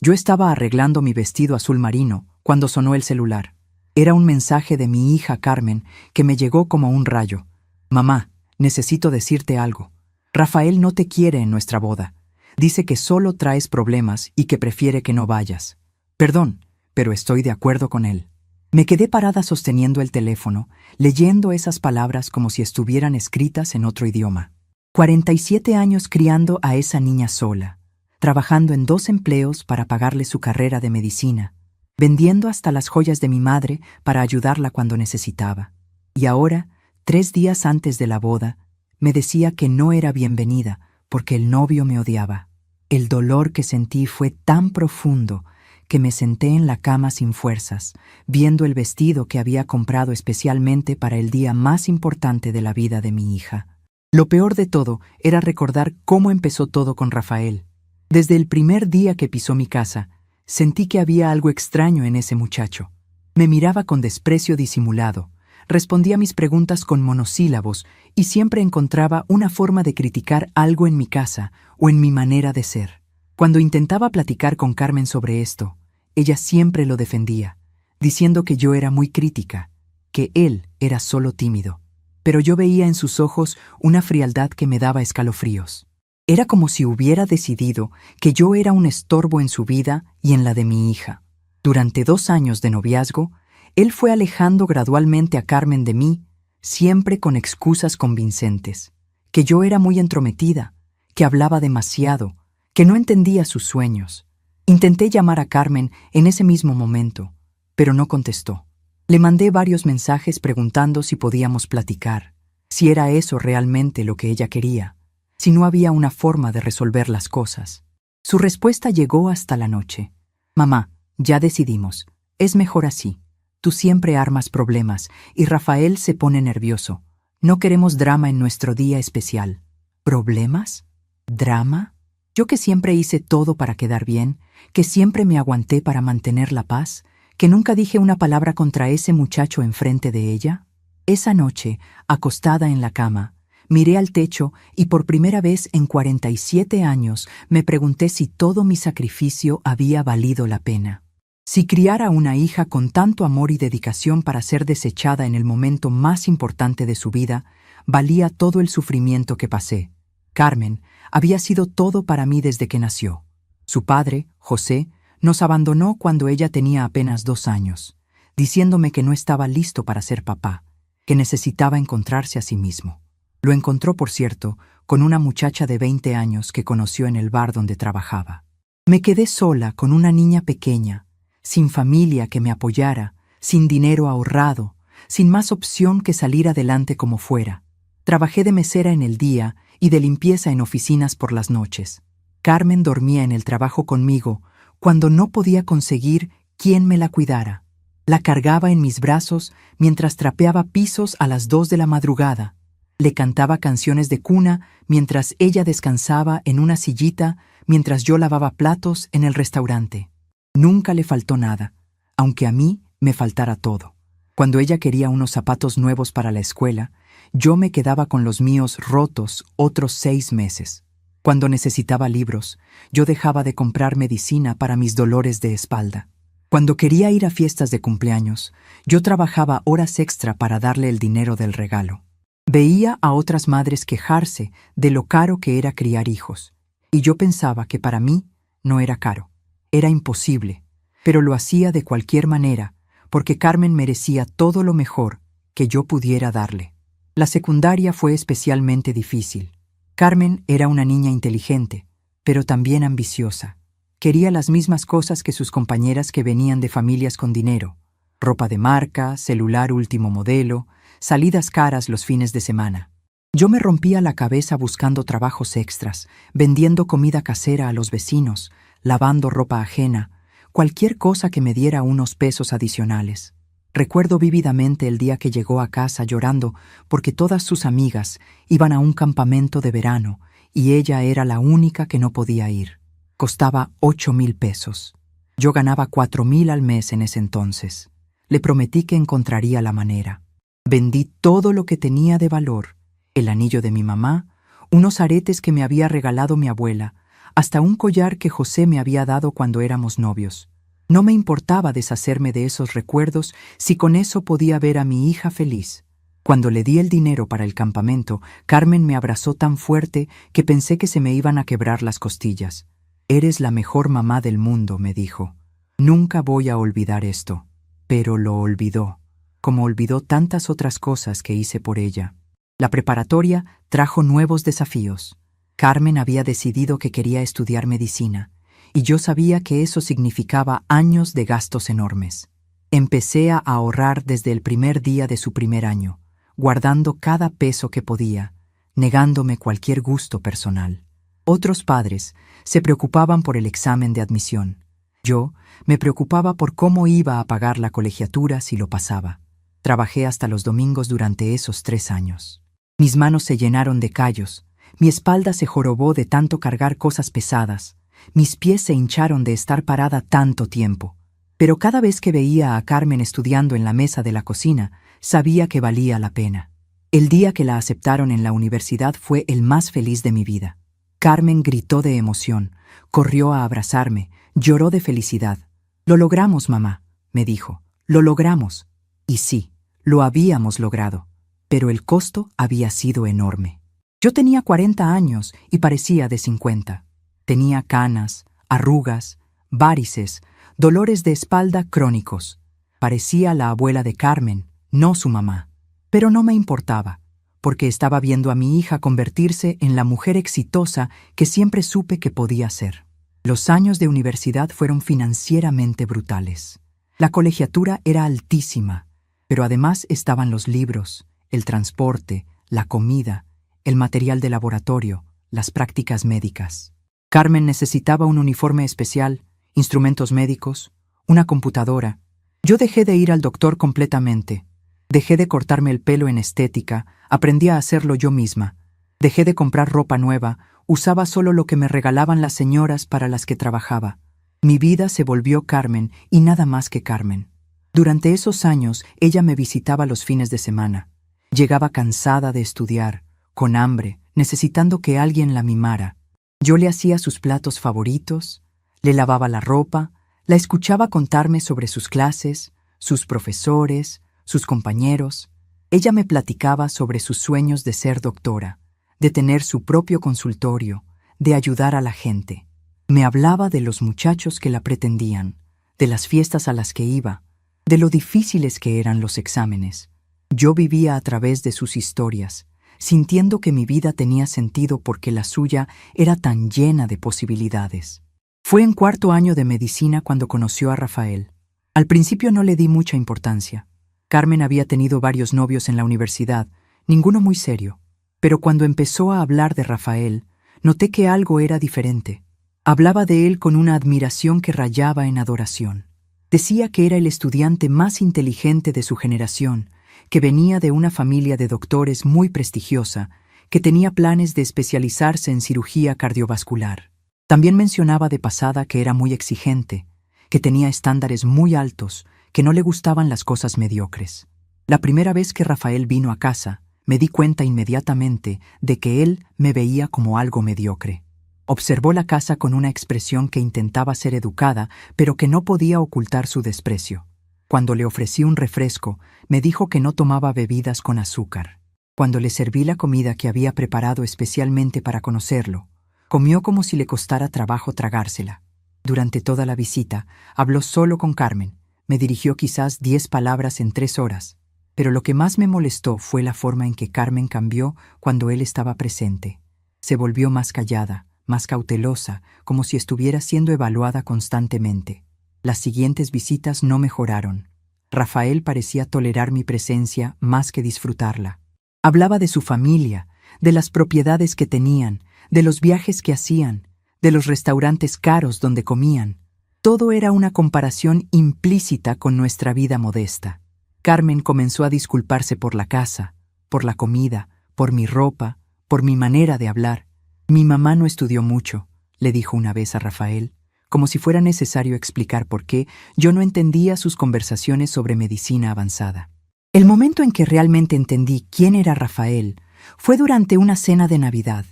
Yo estaba arreglando mi vestido azul marino cuando sonó el celular. Era un mensaje de mi hija Carmen que me llegó como un rayo. Mamá, necesito decirte algo. Rafael no te quiere en nuestra boda. Dice que solo traes problemas y que prefiere que no vayas. Perdón, pero estoy de acuerdo con él. Me quedé parada sosteniendo el teléfono, leyendo esas palabras como si estuvieran escritas en otro idioma. 47 años criando a esa niña sola, trabajando en 2 empleos para pagarle su carrera de medicina, vendiendo hasta las joyas de mi madre para ayudarla cuando necesitaba. Y ahora, 3 días antes de la boda, me decía que no era bienvenida porque el novio me odiaba. El dolor que sentí fue tan profundo que me senté en la cama sin fuerzas, viendo el vestido que había comprado especialmente para el día más importante de la vida de mi hija. Lo peor de todo era recordar cómo empezó todo con Rafael. Desde el primer día que pisó mi casa, sentí que había algo extraño en ese muchacho. Me miraba con desprecio disimulado, respondía mis preguntas con monosílabos y siempre encontraba una forma de criticar algo en mi casa o en mi manera de ser. Cuando intentaba platicar con Carmen sobre esto, ella siempre lo defendía, diciendo que yo era muy crítica, que él era solo tímido. Pero yo veía en sus ojos una frialdad que me daba escalofríos. Era como si hubiera decidido que yo era un estorbo en su vida y en la de mi hija. Durante 2 años de noviazgo, él fue alejando gradualmente a Carmen de mí, siempre con excusas convincentes, que yo era muy entrometida, que hablaba demasiado, que no entendía sus sueños. Intenté llamar a Carmen en ese mismo momento, pero no contestó. Le mandé varios mensajes preguntando si podíamos platicar, si era eso realmente lo que ella quería, si no había una forma de resolver las cosas. Su respuesta llegó hasta la noche. Mamá, ya decidimos, es mejor así. Tú siempre armas problemas y Rafael se pone nervioso. No queremos drama en nuestro día especial. ¿Problemas? ¿Drama? Yo que siempre hice todo para quedar bien, que siempre me aguanté para mantener la paz, que nunca dije una palabra contra ese muchacho enfrente de ella. Esa noche, acostada en la cama, miré al techo y por primera vez en 47 años me pregunté si todo mi sacrificio había valido la pena. Si criar a una hija con tanto amor y dedicación para ser desechada en el momento más importante de su vida, valía todo el sufrimiento que pasé. Carmen había sido todo para mí desde que nació. Su padre, José, nos abandonó cuando ella tenía apenas 2 años, diciéndome que no estaba listo para ser papá, que necesitaba encontrarse a sí mismo. Lo encontró, por cierto, con una muchacha de 20 años que conoció en el bar donde trabajaba. Me quedé sola con una niña pequeña, sin familia que me apoyara, sin dinero ahorrado, sin más opción que salir adelante como fuera. Trabajé de mesera en el día y de limpieza en oficinas por las noches. Carmen dormía en el trabajo conmigo cuando no podía conseguir quien me la cuidara. La cargaba en mis brazos mientras trapeaba pisos a las 2 de la madrugada. Le cantaba canciones de cuna mientras ella descansaba en una sillita mientras yo lavaba platos en el restaurante. Nunca le faltó nada, aunque a mí me faltara todo. Cuando ella quería unos zapatos nuevos para la escuela, yo me quedaba con los míos rotos otros 6 meses. Cuando necesitaba libros, yo dejaba de comprar medicina para mis dolores de espalda. Cuando quería ir a fiestas de cumpleaños, yo trabajaba horas extra para darle el dinero del regalo. Veía a otras madres quejarse de lo caro que era criar hijos, y yo pensaba que para mí no era caro, era imposible, pero lo hacía de cualquier manera, porque Carmen merecía todo lo mejor que yo pudiera darle. La secundaria fue especialmente difícil. Carmen era una niña inteligente, pero también ambiciosa. Quería las mismas cosas que sus compañeras que venían de familias con dinero: ropa de marca, celular último modelo, salidas caras los fines de semana. Yo me rompía la cabeza buscando trabajos extras, vendiendo comida casera a los vecinos, lavando ropa ajena, cualquier cosa que me diera unos pesos adicionales. Recuerdo vívidamente el día que llegó a casa llorando porque todas sus amigas iban a un campamento de verano y ella era la única que no podía ir. Costaba 8,000 pesos. Yo ganaba 4,000 al mes en ese entonces. Le prometí que encontraría la manera. Vendí todo lo que tenía de valor: el anillo de mi mamá, unos aretes que me había regalado mi abuela, hasta un collar que José me había dado cuando éramos novios. No me importaba deshacerme de esos recuerdos si con eso podía ver a mi hija feliz. Cuando le di el dinero para el campamento, Carmen me abrazó tan fuerte que pensé que se me iban a quebrar las costillas. «Eres la mejor mamá del mundo», me dijo. «Nunca voy a olvidar esto». Pero lo olvidó, como olvidó tantas otras cosas que hice por ella. La preparatoria trajo nuevos desafíos. Carmen había decidido que quería estudiar medicina, y yo sabía que eso significaba años de gastos enormes. Empecé a ahorrar desde el primer día de su primer año, guardando cada peso que podía, negándome cualquier gusto personal. Otros padres se preocupaban por el examen de admisión. Yo me preocupaba por cómo iba a pagar la colegiatura si lo pasaba. Trabajé hasta los domingos durante esos 3 años. Mis manos se llenaron de callos, mi espalda se jorobó de tanto cargar cosas pesadas, mis pies se hincharon de estar parada tanto tiempo. Pero cada vez que veía a Carmen estudiando en la mesa de la cocina, sabía que valía la pena. El día que la aceptaron en la universidad fue el más feliz de mi vida. Carmen gritó de emoción, corrió a abrazarme, lloró de felicidad. «Lo logramos, mamá», me dijo. «Lo logramos». Y sí, lo habíamos logrado. Pero el costo había sido enorme. Yo tenía 40 años y parecía de 50. Tenía canas, arrugas, várices, dolores de espalda crónicos. Parecía la abuela de Carmen, no su mamá. Pero no me importaba, porque estaba viendo a mi hija convertirse en la mujer exitosa que siempre supe que podía ser. Los años de universidad fueron financieramente brutales. La colegiatura era altísima, pero además estaban los libros, el transporte, la comida, el material de laboratorio, las prácticas médicas. Carmen necesitaba un uniforme especial, instrumentos médicos, una computadora. Yo dejé de ir al doctor completamente. Dejé de cortarme el pelo en estética, aprendí a hacerlo yo misma. Dejé de comprar ropa nueva, usaba solo lo que me regalaban las señoras para las que trabajaba. Mi vida se volvió Carmen y nada más que Carmen. Durante esos años, ella me visitaba los fines de semana. Llegaba cansada de estudiar, con hambre, necesitando que alguien la mimara. Yo le hacía sus platos favoritos, le lavaba la ropa, la escuchaba contarme sobre sus clases, sus profesores, sus compañeros. Ella me platicaba sobre sus sueños de ser doctora, de tener su propio consultorio, de ayudar a la gente. Me hablaba de los muchachos que la pretendían, de las fiestas a las que iba, de lo difíciles que eran los exámenes. Yo vivía a través de sus historias, sintiendo que mi vida tenía sentido porque la suya era tan llena de posibilidades. Fue en 4º año de medicina cuando conoció a Rafael. Al principio no le di mucha importancia. Carmen había tenido varios novios en la universidad, ninguno muy serio. Pero cuando empezó a hablar de Rafael, noté que algo era diferente. Hablaba de él con una admiración que rayaba en adoración. Decía que era el estudiante más inteligente de su generación, que venía de una familia de doctores muy prestigiosa, que tenía planes de especializarse en cirugía cardiovascular. También mencionaba de pasada que era muy exigente, que tenía estándares muy altos, que no le gustaban las cosas mediocres. La primera vez que Rafael vino a casa, me di cuenta inmediatamente de que él me veía como algo mediocre. Observó la casa con una expresión que intentaba ser educada, pero que no podía ocultar su desprecio. Cuando le ofrecí un refresco, me dijo que no tomaba bebidas con azúcar. Cuando le serví la comida que había preparado especialmente para conocerlo, comió como si le costara trabajo tragársela. Durante toda la visita, habló solo con Carmen. Me dirigió quizás 10 palabras en 3 horas. Pero lo que más me molestó fue la forma en que Carmen cambió cuando él estaba presente. Se volvió más callada, más cautelosa, como si estuviera siendo evaluada constantemente. Las siguientes visitas no mejoraron. Rafael parecía tolerar mi presencia más que disfrutarla. Hablaba de su familia, de las propiedades que tenían, de los viajes que hacían, de los restaurantes caros donde comían. Todo era una comparación implícita con nuestra vida modesta. Carmen comenzó a disculparse por la casa, por la comida, por mi ropa, por mi manera de hablar. «Mi mamá no estudió mucho», le dijo una vez a Rafael, como si fuera necesario explicar por qué yo no entendía sus conversaciones sobre medicina avanzada. El momento en que realmente entendí quién era Rafael fue durante una cena de Navidad.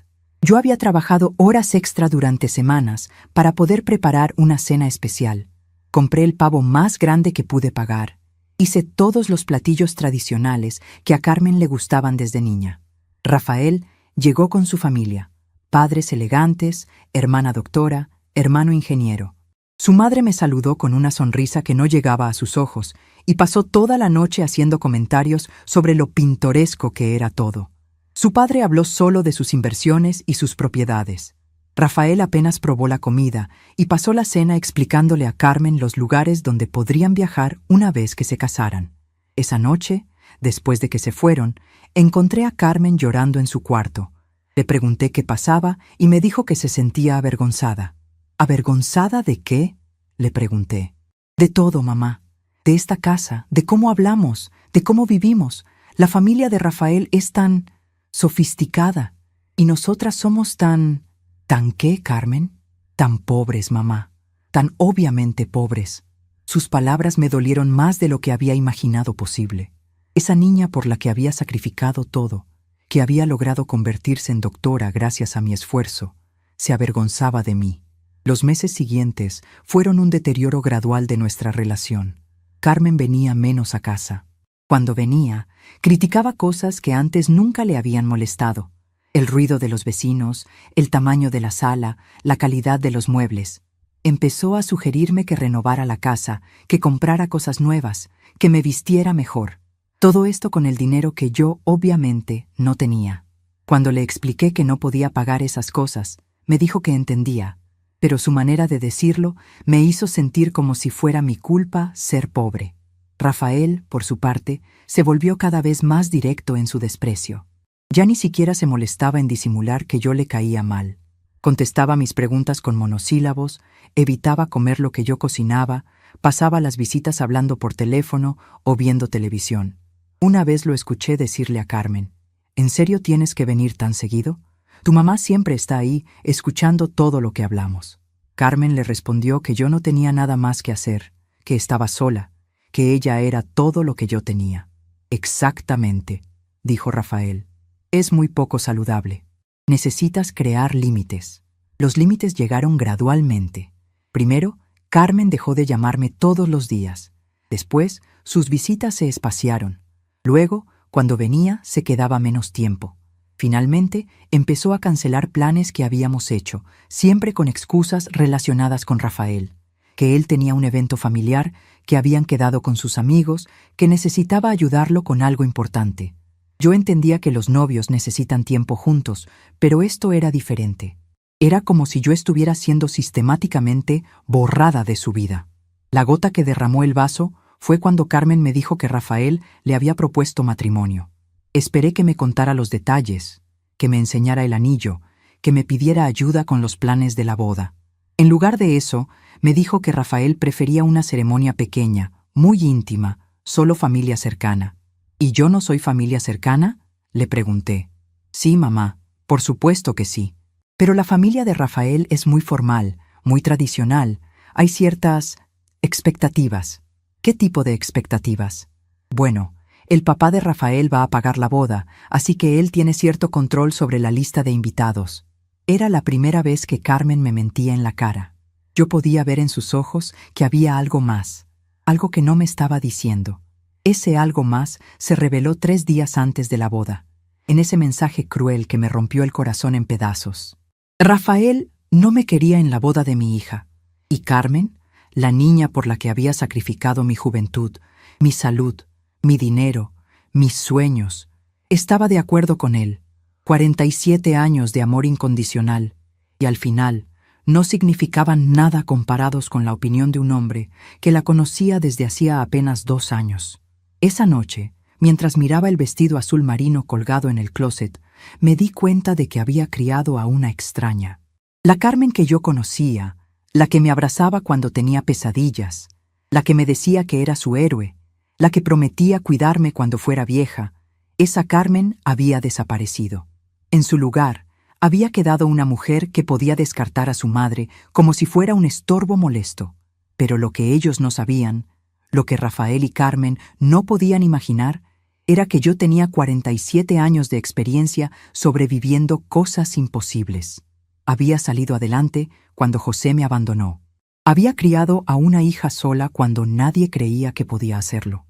Yo había trabajado horas extra durante semanas para poder preparar una cena especial. Compré el pavo más grande que pude pagar. Hice todos los platillos tradicionales que a Carmen le gustaban desde niña. Rafael llegó con su familia, padres elegantes, hermana doctora, hermano ingeniero. Su madre me saludó con una sonrisa que no llegaba a sus ojos y pasó toda la noche haciendo comentarios sobre lo pintoresco que era todo. Su padre habló solo de sus inversiones y sus propiedades. Rafael apenas probó la comida y pasó la cena explicándole a Carmen los lugares donde podrían viajar una vez que se casaran. Esa noche, después de que se fueron, encontré a Carmen llorando en su cuarto. Le pregunté qué pasaba y me dijo que se sentía avergonzada. ¿Avergonzada de qué?, le pregunté. De todo, mamá. De esta casa, de cómo hablamos, de cómo vivimos. La familia de Rafael es tan sofisticada y nosotras somos tan... ¿Tan qué, Carmen? Tan pobres, mamá. Tan obviamente pobres. Sus palabras me dolieron más de lo que había imaginado posible. Esa niña por la que había sacrificado todo, que había logrado convertirse en doctora gracias a mi esfuerzo, se avergonzaba de mí. Los meses siguientes fueron un deterioro gradual de nuestra relación. Carmen venía menos a casa. Cuando venía, criticaba cosas que antes nunca le habían molestado. El ruido de los vecinos, el tamaño de la sala, la calidad de los muebles. Empezó a sugerirme que renovara la casa, que comprara cosas nuevas, que me vistiera mejor. Todo esto con el dinero que yo, obviamente, no tenía. Cuando le expliqué que no podía pagar esas cosas, me dijo que entendía, pero su manera de decirlo me hizo sentir como si fuera mi culpa ser pobre. Rafael, por su parte, se volvió cada vez más directo en su desprecio. Ya ni siquiera se molestaba en disimular que yo le caía mal. Contestaba mis preguntas con monosílabos, evitaba comer lo que yo cocinaba, pasaba las visitas hablando por teléfono o viendo televisión. Una vez lo escuché decirle a Carmen: ¿En serio tienes que venir tan seguido? Tu mamá siempre está ahí, escuchando todo lo que hablamos. Carmen le respondió que yo no tenía nada más que hacer, que estaba sola, que ella era todo lo que yo tenía. Exactamente, dijo Rafael. Es muy poco saludable. Necesitas crear límites. Los límites llegaron gradualmente. Primero, Carmen dejó de llamarme todos los días. Después, sus visitas se espaciaron. Luego, cuando venía, se quedaba menos tiempo. Finalmente, empezó a cancelar planes que habíamos hecho, siempre con excusas relacionadas con Rafael. Que él tenía un evento familiar, que habían quedado con sus amigos, que necesitaba ayudarlo con algo importante. Yo entendía que los novios necesitan tiempo juntos, pero esto era diferente. Era como si yo estuviera siendo sistemáticamente borrada de su vida. La gota que derramó el vaso fue cuando Carmen me dijo que Rafael le había propuesto matrimonio. Esperé que me contara los detalles, que me enseñara el anillo, que me pidiera ayuda con los planes de la boda. En lugar de eso, me dijo que Rafael prefería una ceremonia pequeña, muy íntima, solo familia cercana. ¿Y yo no soy familia cercana?, le pregunté. Sí, mamá, por supuesto que sí. Pero la familia de Rafael es muy formal, muy tradicional. Hay ciertas expectativas. ¿Qué tipo de expectativas? Bueno, el papá de Rafael va a pagar la boda, así que él tiene cierto control sobre la lista de invitados. Era la primera vez que Carmen me mentía en la cara. Yo podía ver en sus ojos que había algo más, algo que no me estaba diciendo. Ese algo más se reveló 3 días antes de la boda, en ese mensaje cruel que me rompió el corazón en pedazos. Rafael no me quería en la boda de mi hija, y Carmen, la niña por la que había sacrificado mi juventud, mi salud, mi dinero, mis sueños, estaba de acuerdo con él. 47 años de amor incondicional, y al final no significaban nada comparados con la opinión de un hombre que la conocía desde hacía apenas 2 años. Esa noche, mientras miraba el vestido azul marino colgado en el closet, me di cuenta de que había criado a una extraña. La Carmen que yo conocía, la que me abrazaba cuando tenía pesadillas, la que me decía que era su héroe, la que prometía cuidarme cuando fuera vieja, esa Carmen había desaparecido. En su lugar, había quedado una mujer que podía descartar a su madre como si fuera un estorbo molesto. Pero lo que ellos no sabían, lo que Rafael y Carmen no podían imaginar, era que yo tenía 47 años de experiencia sobreviviendo cosas imposibles. Había salido adelante cuando José me abandonó. Había criado a una hija sola cuando nadie creía que podía hacerlo.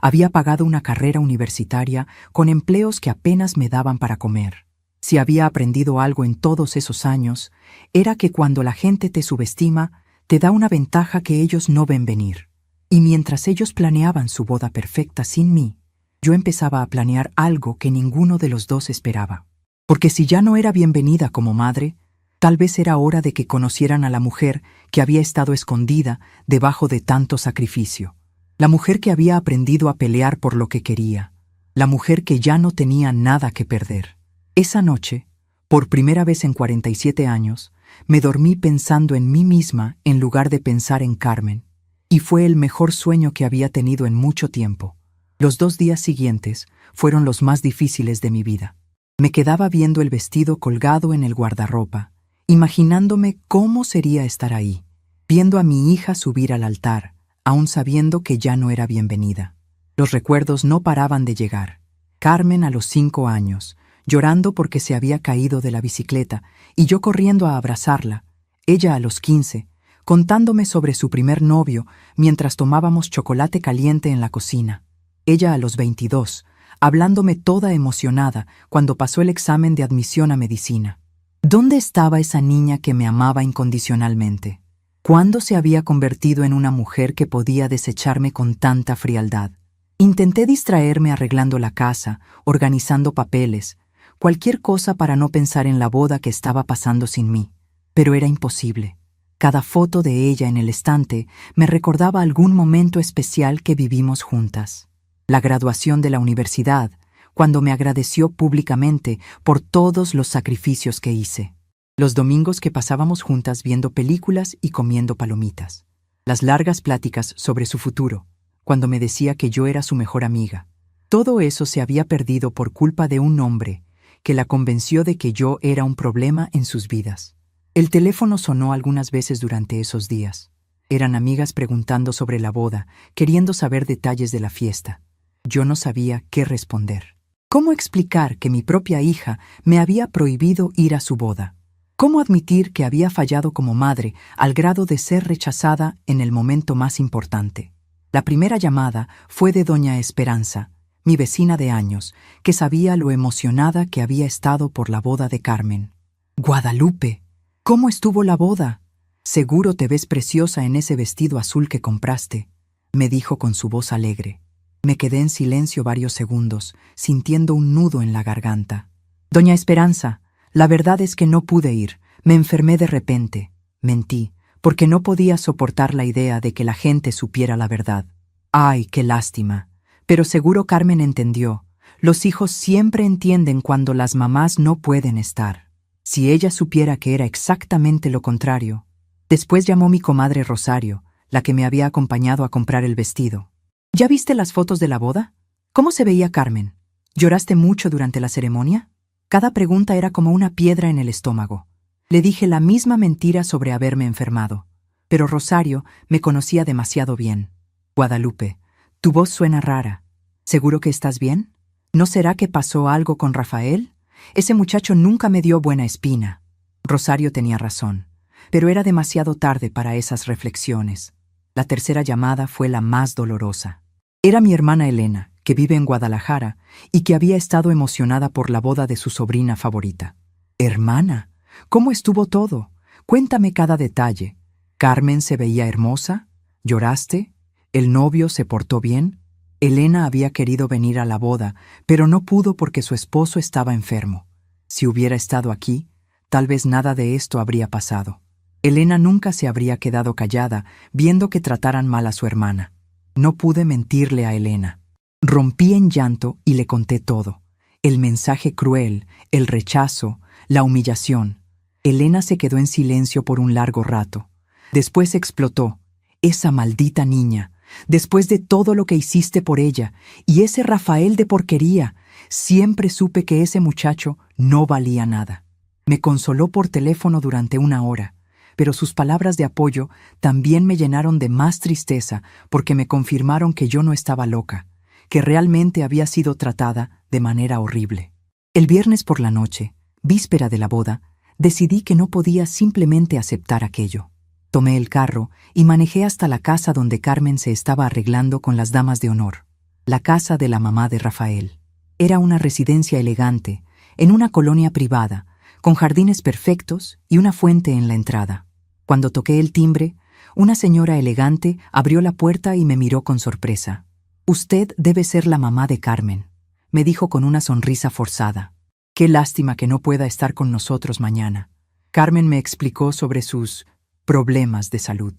Había pagado una carrera universitaria con empleos que apenas me daban para comer. Si había aprendido algo en todos esos años, era que cuando la gente te subestima, te da una ventaja que ellos no ven venir. Y mientras ellos planeaban su boda perfecta sin mí, yo empezaba a planear algo que ninguno de los dos esperaba. Porque si ya no era bienvenida como madre, tal vez era hora de que conocieran a la mujer que había estado escondida debajo de tanto sacrificio. La mujer que había aprendido a pelear por lo que quería. La mujer que ya no tenía nada que perder. Esa noche, por primera vez en 47 años, me dormí pensando en mí misma en lugar de pensar en Carmen. Y fue el mejor sueño que había tenido en mucho tiempo. Los 2 días siguientes fueron los más difíciles de mi vida. Me quedaba viendo el vestido colgado en el guardarropa, imaginándome cómo sería estar ahí, viendo a mi hija subir al altar, aún sabiendo que ya no era bienvenida. Los recuerdos no paraban de llegar. Carmen a los 5 años, llorando porque se había caído de la bicicleta, y yo corriendo a abrazarla. Ella a los 15, contándome sobre su primer novio mientras tomábamos chocolate caliente en la cocina. Ella a los 22, hablándome toda emocionada cuando pasó el examen de admisión a medicina. ¿Dónde estaba esa niña que me amaba incondicionalmente? ¿Cuándo se había convertido en una mujer que podía desecharme con tanta frialdad? Intenté distraerme arreglando la casa, organizando papeles, cualquier cosa para no pensar en la boda que estaba pasando sin mí, pero era imposible. Cada foto de ella en el estante me recordaba algún momento especial que vivimos juntas. La graduación de la universidad, cuando me agradeció públicamente por todos los sacrificios que hice. Los domingos que pasábamos juntas viendo películas y comiendo palomitas. Las largas pláticas sobre su futuro, cuando me decía que yo era su mejor amiga. Todo eso se había perdido por culpa de un hombre que la convenció de que yo era un problema en sus vidas. El teléfono sonó algunas veces durante esos días. Eran amigas preguntando sobre la boda, queriendo saber detalles de la fiesta. Yo no sabía qué responder. ¿Cómo explicar que mi propia hija me había prohibido ir a su boda? ¿Cómo admitir que había fallado como madre al grado de ser rechazada en el momento más importante? La primera llamada fue de doña Esperanza, mi vecina de años, que sabía lo emocionada que había estado por la boda de Carmen. «Guadalupe, ¿cómo estuvo la boda? Seguro te ves preciosa en ese vestido azul que compraste», me dijo con su voz alegre. Me quedé en silencio varios segundos, sintiendo un nudo en la garganta. «Doña Esperanza, la verdad es que no pude ir, me enfermé de repente». Mentí, porque no podía soportar la idea de que la gente supiera la verdad. «Ay, qué lástima. Pero seguro Carmen entendió. Los hijos siempre entienden cuando las mamás no pueden estar. Si ella supiera que era exactamente lo contrario». Después llamó mi comadre Rosario, la que me había acompañado a comprar el vestido. «¿Ya viste las fotos de la boda? ¿Cómo se veía Carmen? ¿Lloraste mucho durante la ceremonia?». Cada pregunta era como una piedra en el estómago. Le dije la misma mentira sobre haberme enfermado. Pero Rosario me conocía demasiado bien. «Guadalupe, tu voz suena rara. ¿Seguro que estás bien? ¿No será que pasó algo con Rafael? Ese muchacho nunca me dio buena espina». Rosario tenía razón, pero era demasiado tarde para esas reflexiones. La tercera llamada fue la más dolorosa. Era mi hermana Elena, que vive en Guadalajara y que había estado emocionada por la boda de su sobrina favorita. «Hermana, ¿cómo estuvo todo? Cuéntame cada detalle. ¿Carmen se veía hermosa? ¿Lloraste? ¿El novio se portó bien?». Elena había querido venir a la boda, pero no pudo porque su esposo estaba enfermo. Si hubiera estado aquí, tal vez nada de esto habría pasado. Elena nunca se habría quedado callada viendo que trataran mal a su hermana. No pude mentirle a Elena. Rompí en llanto y le conté todo. El mensaje cruel, el rechazo, la humillación. Elena se quedó en silencio por un largo rato. Después explotó. «Esa maldita niña. Después de todo lo que hiciste por ella, y ese Rafael de porquería, siempre supe que ese muchacho no valía nada». Me consoló por teléfono durante 1 hora, pero sus palabras de apoyo también me llenaron de más tristeza porque me confirmaron que yo no estaba loca, que realmente había sido tratada de manera horrible. El viernes por la noche, víspera de la boda, decidí que no podía simplemente aceptar aquello. Tomé el carro y manejé hasta la casa donde Carmen se estaba arreglando con las damas de honor, la casa de la mamá de Rafael. Era una residencia elegante, en una colonia privada, con jardines perfectos y una fuente en la entrada. Cuando toqué el timbre, una señora elegante abrió la puerta y me miró con sorpresa. «Usted debe ser la mamá de Carmen», me dijo con una sonrisa forzada. «Qué lástima que no pueda estar con nosotros mañana». Carmen me explicó sobre sus problemas de salud.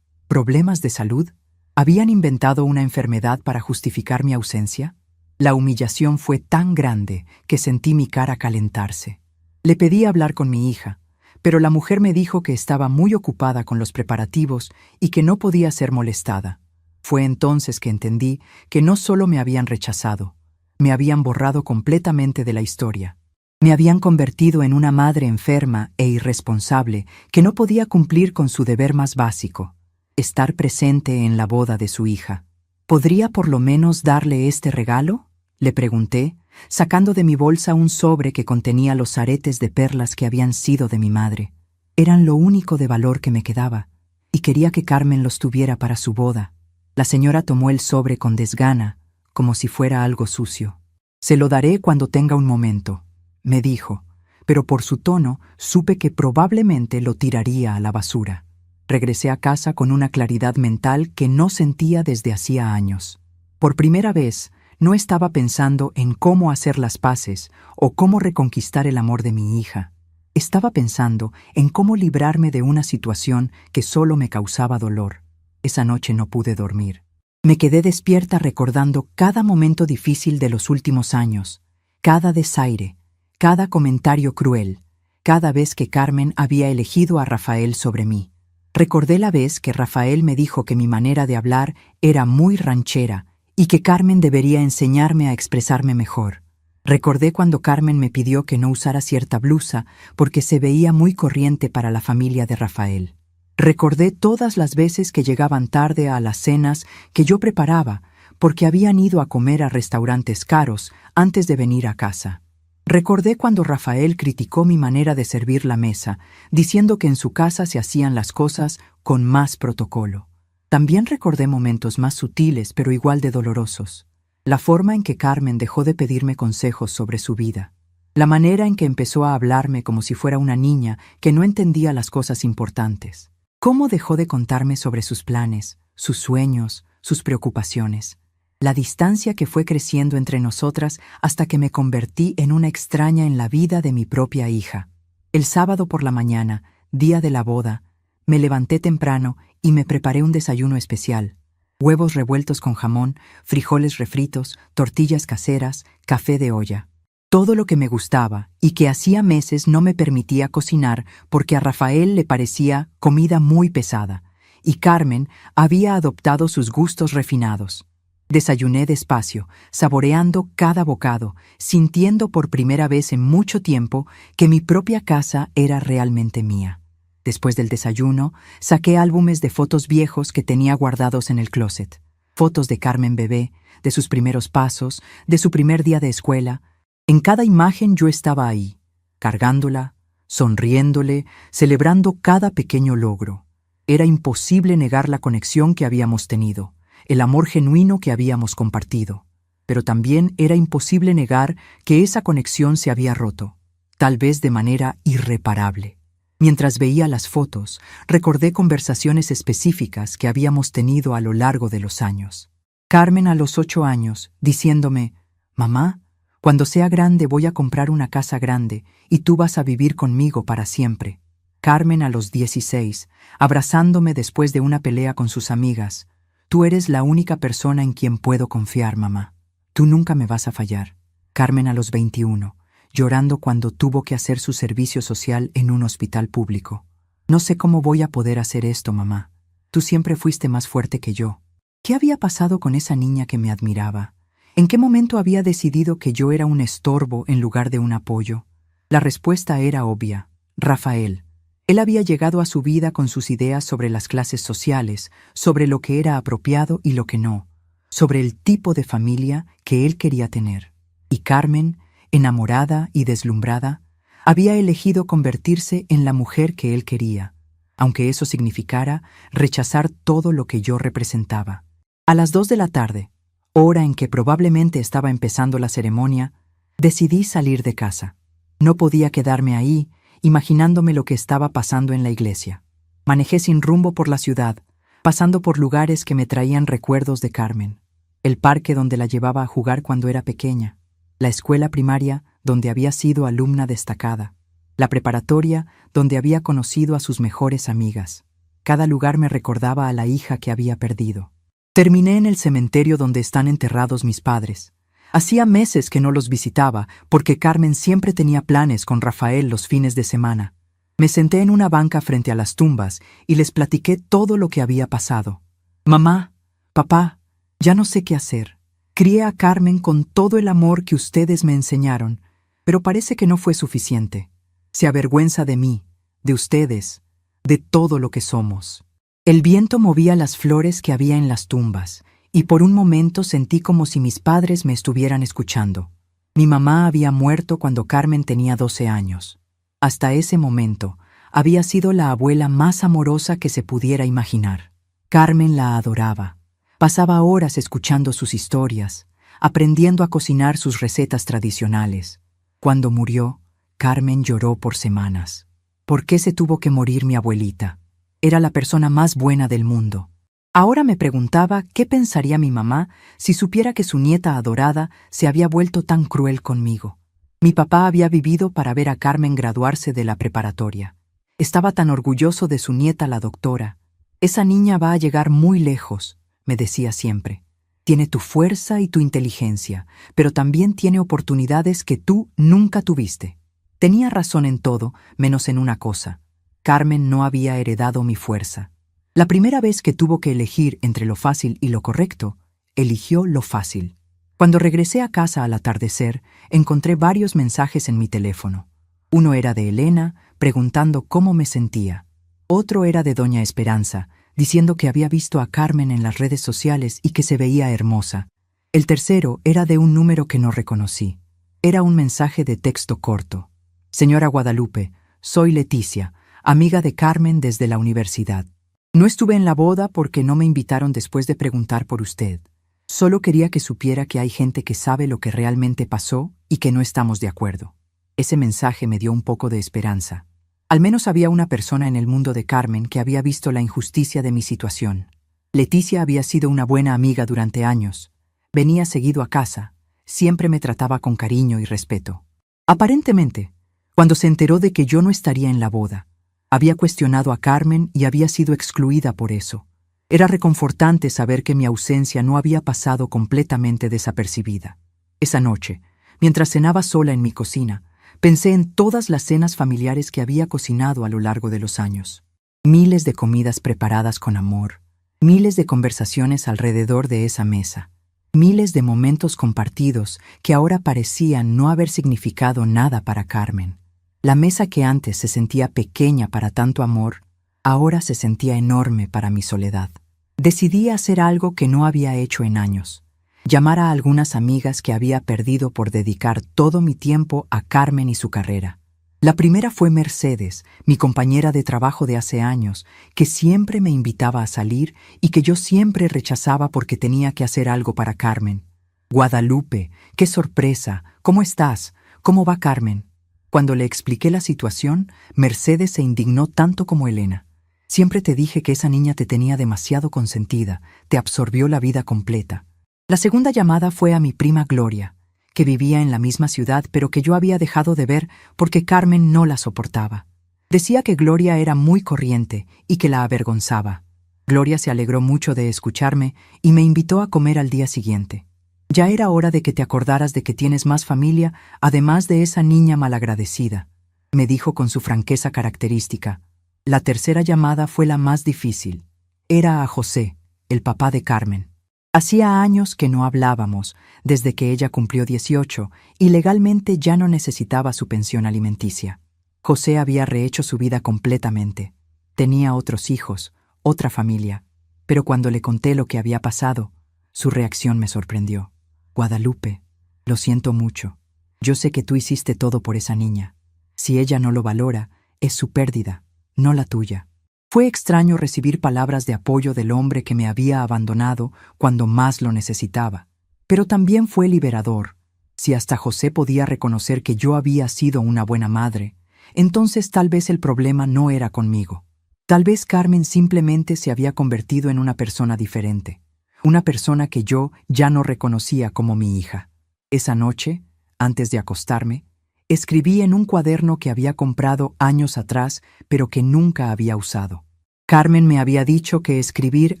¿Problemas de salud? ¿Habían inventado una enfermedad para justificar mi ausencia? La humillación fue tan grande que sentí mi cara calentarse. Le pedí hablar con mi hija, pero la mujer me dijo que estaba muy ocupada con los preparativos y que no podía ser molestada. Fue entonces que entendí que no solo me habían rechazado, me habían borrado completamente de la historia. Me habían convertido en una madre enferma e irresponsable que no podía cumplir con su deber más básico, estar presente en la boda de su hija. ¿Podría por lo menos darle este regalo?, le pregunté, sacando de mi bolsa un sobre que contenía los aretes de perlas que habían sido de mi madre. Eran lo único de valor que me quedaba, y quería que Carmen los tuviera para su boda. La señora tomó el sobre con desgana, como si fuera algo sucio. «Se lo daré cuando tenga un momento», me dijo, pero por su tono supe que probablemente lo tiraría a la basura. Regresé a casa con una claridad mental que no sentía desde hacía años. Por primera vez, no estaba pensando en cómo hacer las paces o cómo reconquistar el amor de mi hija. Estaba pensando en cómo librarme de una situación que solo me causaba dolor. Esa noche no pude dormir. Me quedé despierta recordando cada momento difícil de los últimos años, cada desaire, cada comentario cruel, cada vez que Carmen había elegido a Rafael sobre mí. Recordé la vez que Rafael me dijo que mi manera de hablar era muy ranchera y que Carmen debería enseñarme a expresarme mejor. Recordé cuando Carmen me pidió que no usara cierta blusa porque se veía muy corriente para la familia de Rafael. Recordé todas las veces que llegaban tarde a las cenas que yo preparaba porque habían ido a comer a restaurantes caros antes de venir a casa. Recordé cuando Rafael criticó mi manera de servir la mesa, diciendo que en su casa se hacían las cosas con más protocolo. También recordé momentos más sutiles pero igual de dolorosos. La forma en que Carmen dejó de pedirme consejos sobre su vida. La manera en que empezó a hablarme como si fuera una niña que no entendía las cosas importantes. Cómo dejó de contarme sobre sus planes, sus sueños, sus preocupaciones. La distancia que fue creciendo entre nosotras hasta que me convertí en una extraña en la vida de mi propia hija. El sábado por la mañana, día de la boda, me levanté temprano y me preparé un desayuno especial. Huevos revueltos con jamón, frijoles refritos, tortillas caseras, café de olla. Todo lo que me gustaba y que hacía meses no me permitía cocinar porque a Rafael le parecía comida muy pesada, y Carmen había adoptado sus gustos refinados. Desayuné despacio, saboreando cada bocado, sintiendo por primera vez en mucho tiempo que mi propia casa era realmente mía. Después del desayuno, saqué álbumes de fotos viejos que tenía guardados en el closet. Fotos de Carmen bebé, de sus primeros pasos, de su primer día de escuela. En cada imagen yo estaba ahí, cargándola, sonriéndole, celebrando cada pequeño logro. Era imposible negar la conexión que habíamos tenido, el amor genuino que habíamos compartido. Pero también era imposible negar que esa conexión se había roto, tal vez de manera irreparable. Mientras veía las fotos, recordé conversaciones específicas que habíamos tenido a lo largo de los años. Carmen a los 8 años, diciéndome, «Mamá, cuando sea grande voy a comprar una casa grande y tú vas a vivir conmigo para siempre». Carmen a los 16, abrazándome después de una pelea con sus amigas, «Tú eres la única persona en quien puedo confiar, mamá. Tú nunca me vas a fallar». Carmen a los 21, llorando cuando tuvo que hacer su servicio social en un hospital público. «No sé cómo voy a poder hacer esto, mamá. Tú siempre fuiste más fuerte que yo». ¿Qué había pasado con esa niña que me admiraba? ¿En qué momento había decidido que yo era un estorbo en lugar de un apoyo? La respuesta era obvia: Rafael. Él había llegado a su vida con sus ideas sobre las clases sociales, sobre lo que era apropiado y lo que no, sobre el tipo de familia que él quería tener. Y Carmen, enamorada y deslumbrada, había elegido convertirse en la mujer que él quería, aunque eso significara rechazar todo lo que yo representaba. A las 2 de la tarde, hora en que probablemente estaba empezando la ceremonia, decidí salir de casa. No podía quedarme ahí, imaginándome lo que estaba pasando en la iglesia. Manejé sin rumbo por la ciudad, pasando por lugares que me traían recuerdos de Carmen. El parque donde la llevaba a jugar cuando era pequeña, la escuela primaria donde había sido alumna destacada, la preparatoria donde había conocido a sus mejores amigas. Cada lugar me recordaba a la hija que había perdido. Terminé en el cementerio donde están enterrados mis padres. Hacía meses que no los visitaba porque Carmen siempre tenía planes con Rafael los fines de semana. Me senté en una banca frente a las tumbas y les platiqué todo lo que había pasado. Mamá, papá, ya no sé qué hacer. Crié a Carmen con todo el amor que ustedes me enseñaron, pero parece que no fue suficiente. Se avergüenza de mí, de ustedes, de todo lo que somos. El viento movía las flores que había en las tumbas, y por un momento sentí como si mis padres me estuvieran escuchando. Mi mamá había muerto cuando Carmen tenía 12 años. Hasta ese momento, había sido la abuela más amorosa que se pudiera imaginar. Carmen la adoraba. Pasaba horas escuchando sus historias, aprendiendo a cocinar sus recetas tradicionales. Cuando murió, Carmen lloró por semanas. ¿Por qué se tuvo que morir mi abuelita? Era la persona más buena del mundo. Ahora me preguntaba qué pensaría mi mamá si supiera que su nieta adorada se había vuelto tan cruel conmigo. Mi papá había vivido para ver a Carmen graduarse de la preparatoria. Estaba tan orgulloso de su nieta la doctora. Esa niña va a llegar muy lejos, me decía siempre. Tiene tu fuerza y tu inteligencia, pero también tiene oportunidades que tú nunca tuviste. Tenía razón en todo, menos en una cosa. Carmen no había heredado mi fuerza. La primera vez que tuvo que elegir entre lo fácil y lo correcto, eligió lo fácil. Cuando regresé a casa al atardecer, encontré varios mensajes en mi teléfono. Uno era de Elena, preguntando cómo me sentía. Otro era de doña Esperanza, diciendo que había visto a Carmen en las redes sociales y que se veía hermosa. El tercero era de un número que no reconocí. Era un mensaje de texto corto. Señora Guadalupe, soy Leticia, amiga de Carmen desde la universidad. No estuve en la boda porque no me invitaron después de preguntar por usted. Solo quería que supiera que hay gente que sabe lo que realmente pasó y que no estamos de acuerdo. Ese mensaje me dio un poco de esperanza. Al menos había una persona en el mundo de Carmen que había visto la injusticia de mi situación. Leticia había sido una buena amiga durante años. Venía seguido a casa. Siempre me trataba con cariño y respeto. Aparentemente, cuando se enteró de que yo no estaría en la boda, había cuestionado a Carmen y había sido excluida por eso. Era reconfortante saber que mi ausencia no había pasado completamente desapercibida. Esa noche, mientras cenaba sola en mi cocina, pensé en todas las cenas familiares que había cocinado a lo largo de los años. Miles de comidas preparadas con amor, miles de conversaciones alrededor de esa mesa, miles de momentos compartidos que ahora parecían no haber significado nada para Carmen. La mesa que antes se sentía pequeña para tanto amor, ahora se sentía enorme para mi soledad. Decidí hacer algo que no había hecho en años. Llamar a algunas amigas que había perdido por dedicar todo mi tiempo a Carmen y su carrera. La primera fue Mercedes, mi compañera de trabajo de hace años, que siempre me invitaba a salir y que yo siempre rechazaba porque tenía que hacer algo para Carmen. Guadalupe, qué sorpresa, ¿cómo estás? ¿Cómo va Carmen? Cuando le expliqué la situación, Mercedes se indignó tanto como Elena. Siempre te dije que esa niña te tenía demasiado consentida, te absorbió la vida completa. La segunda llamada fue a mi prima Gloria, que vivía en la misma ciudad pero que yo había dejado de ver porque Carmen no la soportaba. Decía que Gloria era muy corriente y que la avergonzaba. Gloria se alegró mucho de escucharme y me invitó a comer al día siguiente. Ya era hora de que te acordaras de que tienes más familia, además de esa niña malagradecida, me dijo con su franqueza característica. La tercera llamada fue la más difícil. Era a José, el papá de Carmen. Hacía años que no hablábamos, desde que ella cumplió 18, y legalmente ya no necesitaba su pensión alimenticia. José había rehecho su vida completamente. Tenía otros hijos, otra familia, pero cuando le conté lo que había pasado, su reacción me sorprendió. Guadalupe, lo siento mucho. Yo sé que tú hiciste todo por esa niña. Si ella no lo valora, es su pérdida, no la tuya. Fue extraño recibir palabras de apoyo del hombre que me había abandonado cuando más lo necesitaba. Pero también fue liberador. Si hasta José podía reconocer que yo había sido una buena madre, entonces tal vez el problema no era conmigo. Tal vez Carmen simplemente se había convertido en una persona diferente, una persona que yo ya no reconocía como mi hija. Esa noche, antes de acostarme, escribí en un cuaderno que había comprado años atrás, pero que nunca había usado. Carmen me había dicho que escribir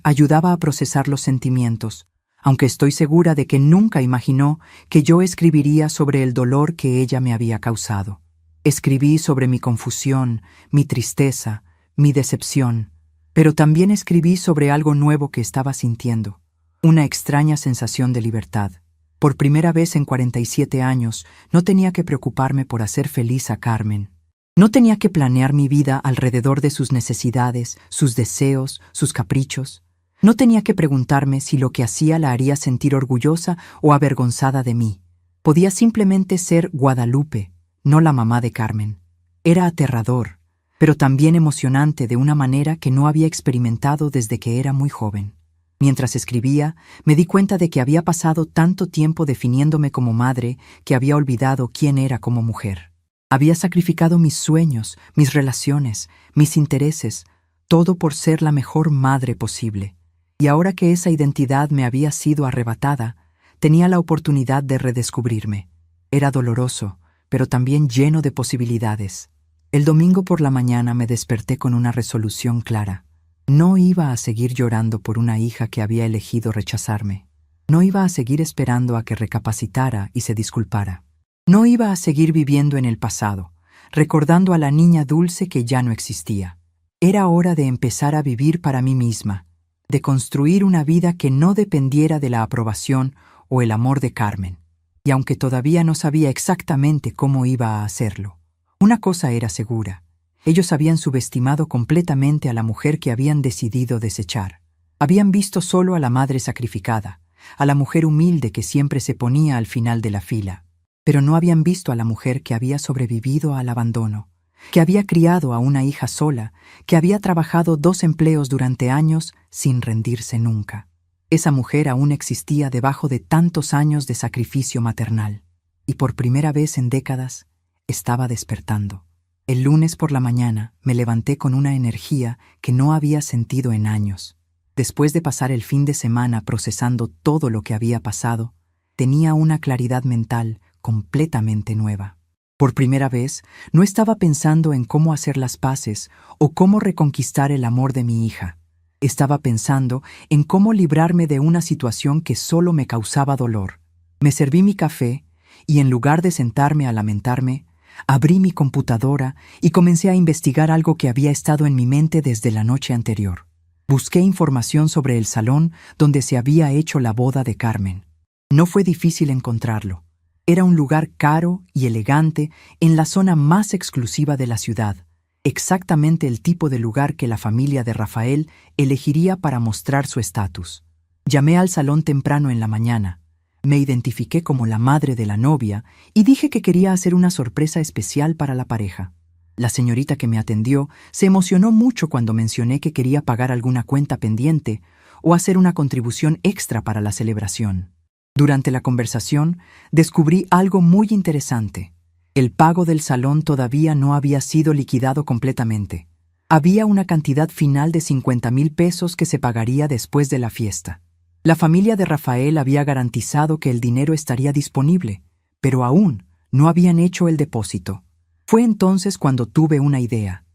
ayudaba a procesar los sentimientos, aunque estoy segura de que nunca imaginó que yo escribiría sobre el dolor que ella me había causado. Escribí sobre mi confusión, mi tristeza, mi decepción, pero también escribí sobre algo nuevo que estaba sintiendo, una extraña sensación de libertad. Por primera vez en 47 años, no tenía que preocuparme por hacer feliz a Carmen. No tenía que planear mi vida alrededor de sus necesidades, sus deseos, sus caprichos. No tenía que preguntarme si lo que hacía la haría sentir orgullosa o avergonzada de mí. Podía simplemente ser Guadalupe, no la mamá de Carmen. Era aterrador, pero también emocionante de una manera que no había experimentado desde que era muy joven. Mientras escribía, me di cuenta de que había pasado tanto tiempo definiéndome como madre que había olvidado quién era como mujer. Había sacrificado mis sueños, mis relaciones, mis intereses, todo por ser la mejor madre posible. Y ahora que esa identidad me había sido arrebatada, tenía la oportunidad de redescubrirme. Era doloroso, pero también lleno de posibilidades. El domingo por la mañana me desperté con una resolución clara. No iba a seguir llorando por una hija que había elegido rechazarme. No iba a seguir esperando a que recapacitara y se disculpara. No iba a seguir viviendo en el pasado, recordando a la niña dulce que ya no existía. Era hora de empezar a vivir para mí misma, de construir una vida que no dependiera de la aprobación o el amor de Carmen. Y aunque todavía no sabía exactamente cómo iba a hacerlo, una cosa era segura. Ellos habían subestimado completamente a la mujer que habían decidido desechar. Habían visto solo a la madre sacrificada, a la mujer humilde que siempre se ponía al final de la fila. Pero no habían visto a la mujer que había sobrevivido al abandono, que había criado a una hija sola, que había trabajado 2 empleos durante años sin rendirse nunca. Esa mujer aún existía debajo de tantos años de sacrificio maternal, y por primera vez en décadas estaba despertando. El lunes por la mañana me levanté con una energía que no había sentido en años. Después de pasar el fin de semana procesando todo lo que había pasado, tenía una claridad mental completamente nueva. Por primera vez, no estaba pensando en cómo hacer las paces o cómo reconquistar el amor de mi hija. Estaba pensando en cómo librarme de una situación que solo me causaba dolor. Me serví mi café y en lugar de sentarme a lamentarme, abrí mi computadora y comencé a investigar algo que había estado en mi mente desde la noche anterior. Busqué información sobre el salón donde se había hecho la boda de Carmen. No fue difícil encontrarlo. Era un lugar caro y elegante en la zona más exclusiva de la ciudad, exactamente el tipo de lugar que la familia de Rafael elegiría para mostrar su estatus. Llamé al salón temprano en la mañana. Me identifiqué como la madre de la novia y dije que quería hacer una sorpresa especial para la pareja. La señorita que me atendió se emocionó mucho cuando mencioné que quería pagar alguna cuenta pendiente o hacer una contribución extra para la celebración. Durante la conversación, descubrí algo muy interesante. El pago del salón todavía no había sido liquidado completamente. Había una cantidad final de 50,000 pesos que se pagaría después de la fiesta. La familia de Rafael había garantizado que el dinero estaría disponible, pero aún no habían hecho el depósito. Fue entonces cuando tuve una idea.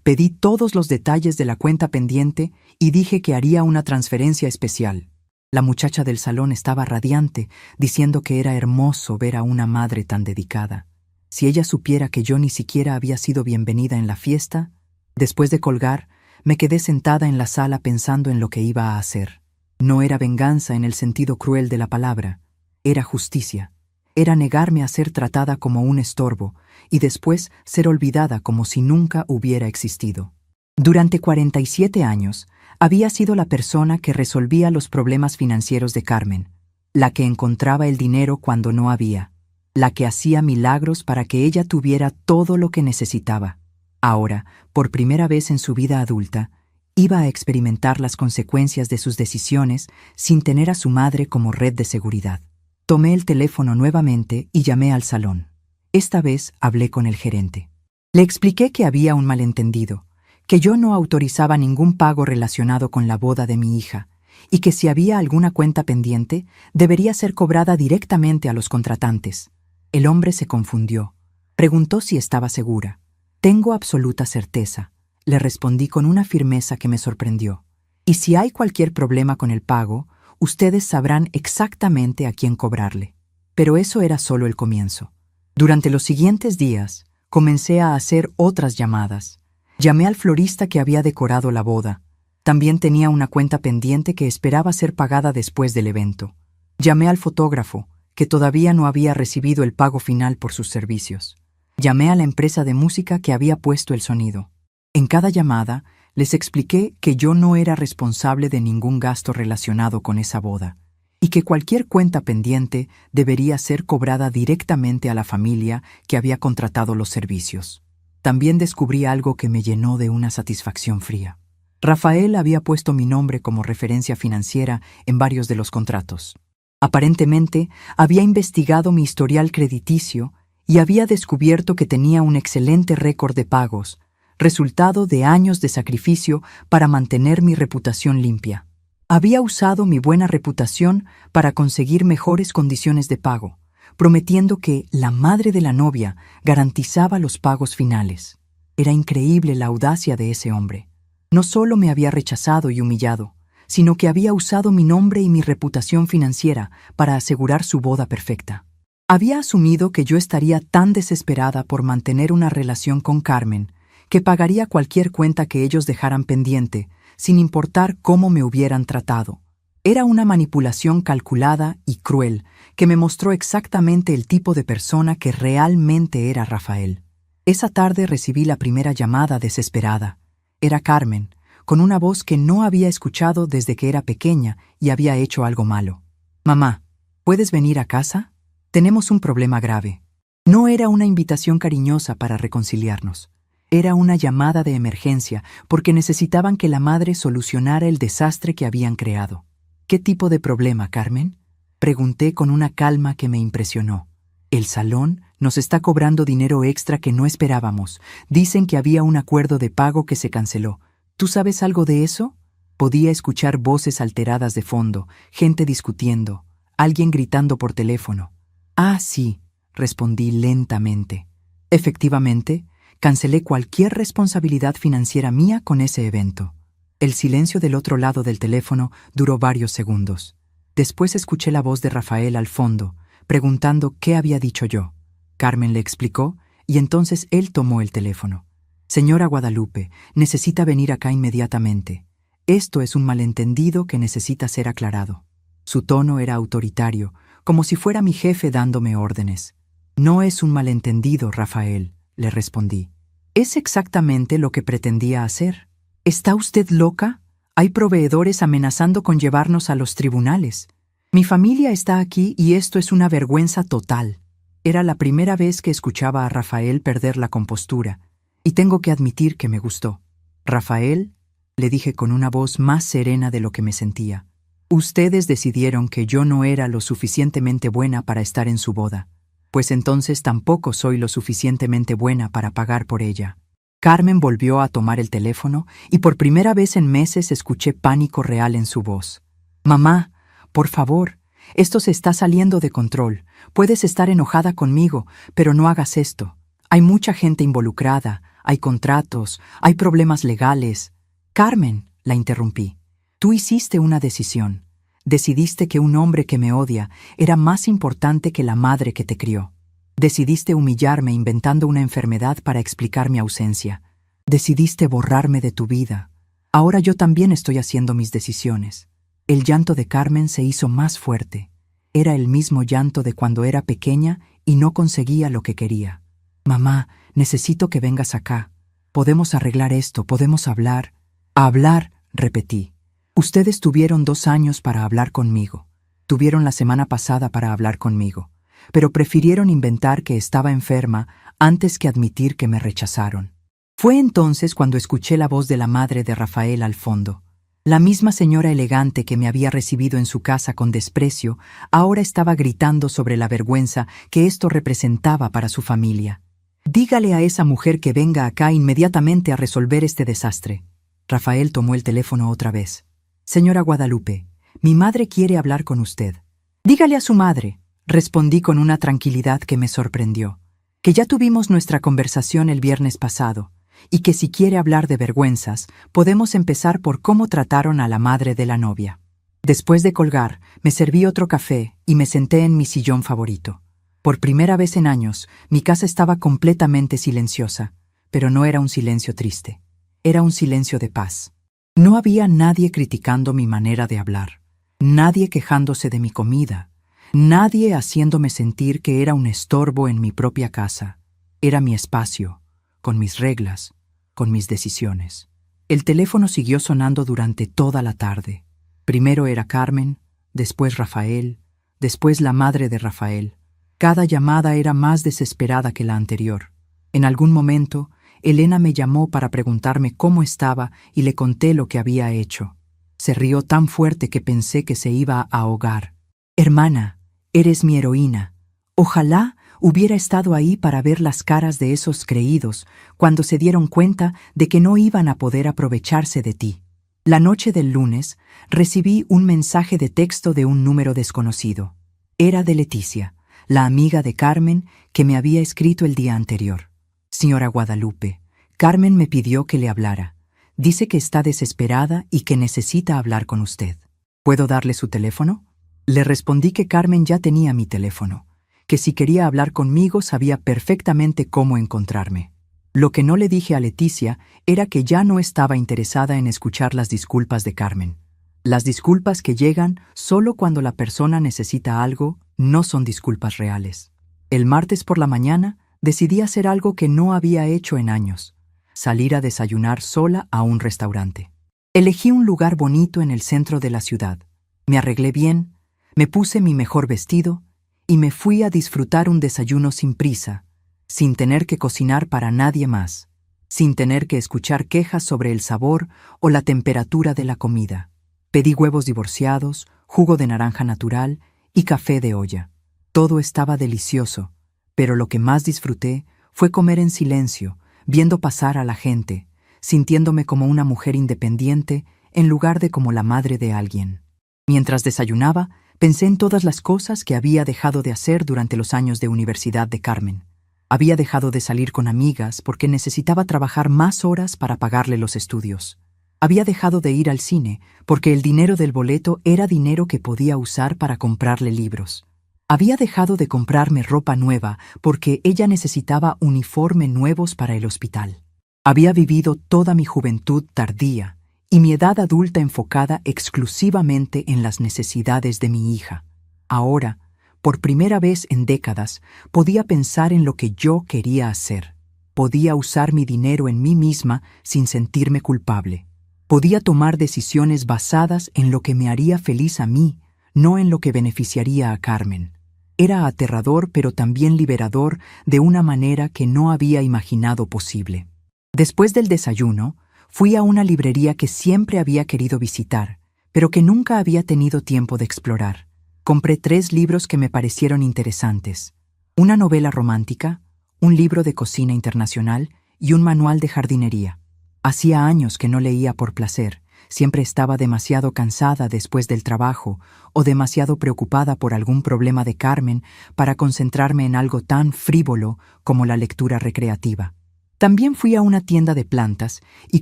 Pedí todos los detalles de la cuenta pendiente y dije que haría una transferencia especial. La muchacha del salón estaba radiante, diciendo que era hermoso ver a una madre tan dedicada. Si ella supiera que yo ni siquiera había sido bienvenida en la fiesta, después de colgar, me quedé sentada en la sala pensando en lo que iba a hacer. No era venganza en el sentido cruel de la palabra, era justicia. Era negarme a ser tratada como un estorbo y después ser olvidada como si nunca hubiera existido. Durante 47 años, había sido la persona que resolvía los problemas financieros de Carmen, la que encontraba el dinero cuando no había, la que hacía milagros para que ella tuviera todo lo que necesitaba. Ahora, por primera vez en su vida adulta, iba a experimentar las consecuencias de sus decisiones sin tener a su madre como red de seguridad. Tomé el teléfono nuevamente y llamé al salón. Esta vez hablé con el gerente. Le expliqué que había un malentendido, que yo no autorizaba ningún pago relacionado con la boda de mi hija, y que si había alguna cuenta pendiente, debería ser cobrada directamente a los contratantes. El hombre se confundió. Preguntó si estaba segura. Tengo absoluta certeza, le respondí con una firmeza que me sorprendió. Y si hay cualquier problema con el pago, ustedes sabrán exactamente a quién cobrarle. Pero eso era solo el comienzo. Durante los siguientes días, comencé a hacer otras llamadas. Llamé al florista que había decorado la boda. También tenía una cuenta pendiente que esperaba ser pagada después del evento. Llamé al fotógrafo, que todavía no había recibido el pago final por sus servicios. Llamé a la empresa de música que había puesto el sonido. En cada llamada, les expliqué que yo no era responsable de ningún gasto relacionado con esa boda, y que cualquier cuenta pendiente debería ser cobrada directamente a la familia que había contratado los servicios. También descubrí algo que me llenó de una satisfacción fría. Rafael había puesto mi nombre como referencia financiera en varios de los contratos. Aparentemente, había investigado mi historial crediticio y había descubierto que tenía un excelente récord de pagos, resultado de años de sacrificio para mantener mi reputación limpia. Había usado mi buena reputación para conseguir mejores condiciones de pago, prometiendo que la madre de la novia garantizaba los pagos finales. Era increíble la audacia de ese hombre. No solo me había rechazado y humillado, sino que había usado mi nombre y mi reputación financiera para asegurar su boda perfecta. Había asumido que yo estaría tan desesperada por mantener una relación con Carmen que pagaría cualquier cuenta que ellos dejaran pendiente, sin importar cómo me hubieran tratado. Era una manipulación calculada y cruel que me mostró exactamente el tipo de persona que realmente era Rafael. Esa tarde recibí la primera llamada desesperada. Era Carmen, con una voz que no había escuchado desde que era pequeña y había hecho algo malo. «Mamá, ¿puedes venir a casa? Tenemos un problema grave». No era una invitación cariñosa para reconciliarnos. Era una llamada de emergencia porque necesitaban que la madre solucionara el desastre que habían creado. «¿Qué tipo de problema, Carmen?», pregunté con una calma que me impresionó. «El salón nos está cobrando dinero extra que no esperábamos. Dicen que había un acuerdo de pago que se canceló. ¿Tú sabes algo de eso?». Podía escuchar voces alteradas de fondo, gente discutiendo, alguien gritando por teléfono. «Ah, sí», respondí lentamente. Efectivamente, cancelé cualquier responsabilidad financiera mía con ese evento. El silencio del otro lado del teléfono duró varios segundos. Después escuché la voz de Rafael al fondo, preguntando qué había dicho yo. Carmen le explicó, y entonces él tomó el teléfono. «Señora Guadalupe, necesita venir acá inmediatamente. Esto es un malentendido que necesita ser aclarado». Su tono era autoritario, como si fuera mi jefe dándome órdenes. «No es un malentendido, Rafael», le respondí. «Es exactamente lo que pretendía hacer». «¿Está usted loca? Hay proveedores amenazando con llevarnos a los tribunales. Mi familia está aquí y esto es una vergüenza total». Era la primera vez que escuchaba a Rafael perder la compostura, y tengo que admitir que me gustó. «Rafael», le dije con una voz más serena de lo que me sentía, «ustedes decidieron que yo no era lo suficientemente buena para estar en su boda. Pues entonces tampoco soy lo suficientemente buena para pagar por ella». Carmen volvió a tomar el teléfono y por primera vez en meses escuché pánico real en su voz. «Mamá, por favor, esto se está saliendo de control. Puedes estar enojada conmigo, pero no hagas esto. Hay mucha gente involucrada, hay contratos, hay problemas legales». «Carmen», la interrumpí, «tú hiciste una decisión. Decidiste que un hombre que me odia era más importante que la madre que te crió. Decidiste humillarme inventando una enfermedad para explicar mi ausencia. Decidiste borrarme de tu vida. Ahora yo también estoy haciendo mis decisiones». El llanto de Carmen se hizo más fuerte. Era el mismo llanto de cuando era pequeña y no conseguía lo que quería. «Mamá, necesito que vengas acá. Podemos arreglar esto, podemos hablar». «Hablar», repetí. «Ustedes tuvieron 2 años para hablar conmigo. Tuvieron la semana pasada para hablar conmigo, pero prefirieron inventar que estaba enferma antes que admitir que me rechazaron. Fue entonces cuando escuché la voz de la madre de Rafael al fondo. La misma señora elegante que me había recibido en su casa con desprecio, ahora estaba gritando sobre la vergüenza que esto representaba para su familia. «Dígale a esa mujer que venga acá inmediatamente a resolver este desastre». Rafael tomó el teléfono otra vez. «Señora Guadalupe, mi madre quiere hablar con usted». «Dígale a su madre», respondí con una tranquilidad que me sorprendió, «que ya tuvimos nuestra conversación el viernes pasado, y que si quiere hablar de vergüenzas, podemos empezar por cómo trataron a la madre de la novia». Después de colgar, me serví otro café y me senté en mi sillón favorito. Por primera vez en años, mi casa estaba completamente silenciosa, pero no era un silencio triste. Era un silencio de paz. No había nadie criticando mi manera de hablar, nadie quejándose de mi comida, nadie haciéndome sentir que era un estorbo en mi propia casa. Era mi espacio, con mis reglas, con mis decisiones. El teléfono siguió sonando durante toda la tarde. Primero era Carmen, después Rafael, después la madre de Rafael. Cada llamada era más desesperada que la anterior. En algún momento, Elena me llamó para preguntarme cómo estaba y le conté lo que había hecho. Se rió tan fuerte que pensé que se iba a ahogar. «Hermana, eres mi heroína. Ojalá hubiera estado ahí para ver las caras de esos creídos cuando se dieron cuenta de que no iban a poder aprovecharse de ti». La noche del lunes, recibí un mensaje de texto de un número desconocido. Era de Leticia, la amiga de Carmen que me había escrito el día anterior. «Señora Guadalupe, Carmen me pidió que le hablara. Dice que está desesperada y que necesita hablar con usted. ¿Puedo darle su teléfono?». Le respondí que Carmen ya tenía mi teléfono, que si quería hablar conmigo sabía perfectamente cómo encontrarme. Lo que no le dije a Leticia era que ya no estaba interesada en escuchar las disculpas de Carmen. Las disculpas que llegan solo cuando la persona necesita algo no son disculpas reales. El martes por la mañana decidí hacer algo que no había hecho en años: salir a desayunar sola a un restaurante. Elegí un lugar bonito en el centro de la ciudad. Me arreglé bien, me puse mi mejor vestido y me fui a disfrutar un desayuno sin prisa, sin tener que cocinar para nadie más, sin tener que escuchar quejas sobre el sabor o la temperatura de la comida. Pedí huevos divorciados, jugo de naranja natural y café de olla. Todo estaba delicioso, pero lo que más disfruté fue comer en silencio, viendo pasar a la gente, sintiéndome como una mujer independiente en lugar de como la madre de alguien. Mientras desayunaba, pensé en todas las cosas que había dejado de hacer durante los años de universidad de Carmen. Había dejado de salir con amigas porque necesitaba trabajar más horas para pagarle los estudios. Había dejado de ir al cine porque el dinero del boleto era dinero que podía usar para comprarle libros. Había dejado de comprarme ropa nueva porque ella necesitaba uniforme nuevos para el hospital. Había vivido toda mi juventud tardía y mi edad adulta enfocada exclusivamente en las necesidades de mi hija. Ahora, por primera vez en décadas, podía pensar en lo que yo quería hacer. Podía usar mi dinero en mí misma sin sentirme culpable. Podía tomar decisiones basadas en lo que me haría feliz a mí, no en lo que beneficiaría a Carmen. Era aterrador, pero también liberador de una manera que no había imaginado posible. Después del desayuno, fui a una librería que siempre había querido visitar, pero que nunca había tenido tiempo de explorar. Compré 3 libros que me parecieron interesantes: una novela romántica, un libro de cocina internacional y un manual de jardinería. Hacía años que no leía por placer. Siempre estaba demasiado cansada después del trabajo o demasiado preocupada por algún problema de Carmen para concentrarme en algo tan frívolo como la lectura recreativa. También fui a una tienda de plantas y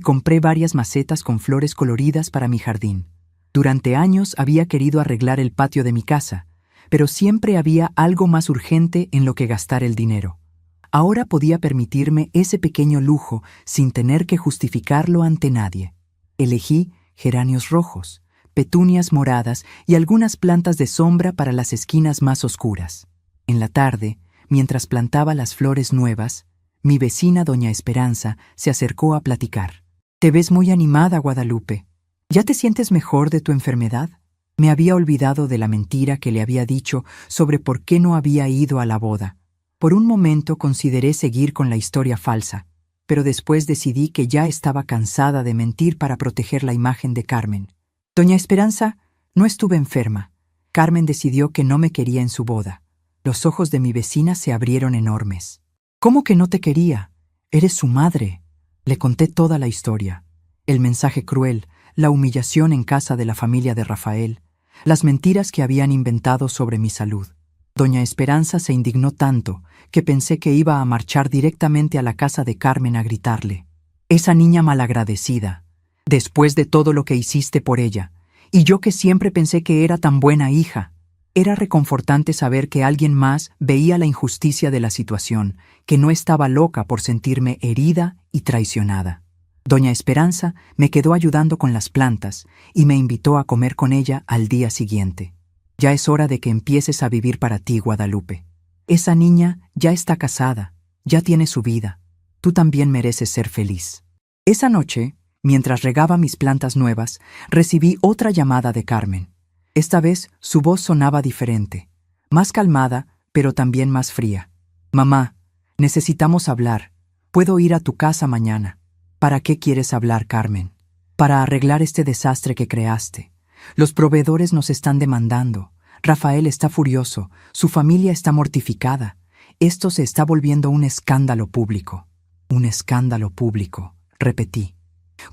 compré varias macetas con flores coloridas para mi jardín. Durante años había querido arreglar el patio de mi casa, pero siempre había algo más urgente en lo que gastar el dinero. Ahora podía permitirme ese pequeño lujo sin tener que justificarlo ante nadie. Elegí geranios rojos, petunias moradas y algunas plantas de sombra para las esquinas más oscuras. En la tarde, mientras plantaba las flores nuevas, mi vecina doña Esperanza se acercó a platicar. «Te ves muy animada, Guadalupe. ¿Ya te sientes mejor de tu enfermedad?». Me había olvidado de la mentira que le había dicho sobre por qué no había ido a la boda. Por un momento consideré seguir con la historia falsa, pero después decidí que ya estaba cansada de mentir para proteger la imagen de Carmen. Doña Esperanza, no estuve enferma. Carmen decidió que no me quería en su boda. Los ojos de mi vecina se abrieron enormes. ¿Cómo que no te quería? Eres su madre. Le conté toda la historia. El mensaje cruel, la humillación en casa de la familia de Rafael, las mentiras que habían inventado sobre mi salud. Doña Esperanza se indignó tanto que pensé que iba a marchar directamente a la casa de Carmen a gritarle: «Esa niña malagradecida, después de todo lo que hiciste por ella, y yo que siempre pensé que era tan buena hija». Era reconfortante saber que alguien más veía la injusticia de la situación, que no estaba loca por sentirme herida y traicionada. Doña Esperanza me quedó ayudando con las plantas y me invitó a comer con ella al día siguiente. «Ya es hora de que empieces a vivir para ti, Guadalupe. Esa niña ya está casada, ya tiene su vida. Tú también mereces ser feliz». Esa noche, mientras regaba mis plantas nuevas, recibí otra llamada de Carmen. Esta vez su voz sonaba diferente, más calmada, pero también más fría. «Mamá, necesitamos hablar. ¿Puedo ir a tu casa mañana?» «¿Para qué quieres hablar, Carmen?» «Para arreglar este desastre que creaste. Los proveedores nos están demandando. Rafael está furioso, su familia está mortificada. Esto se está volviendo un escándalo público». «Un escándalo público», repetí.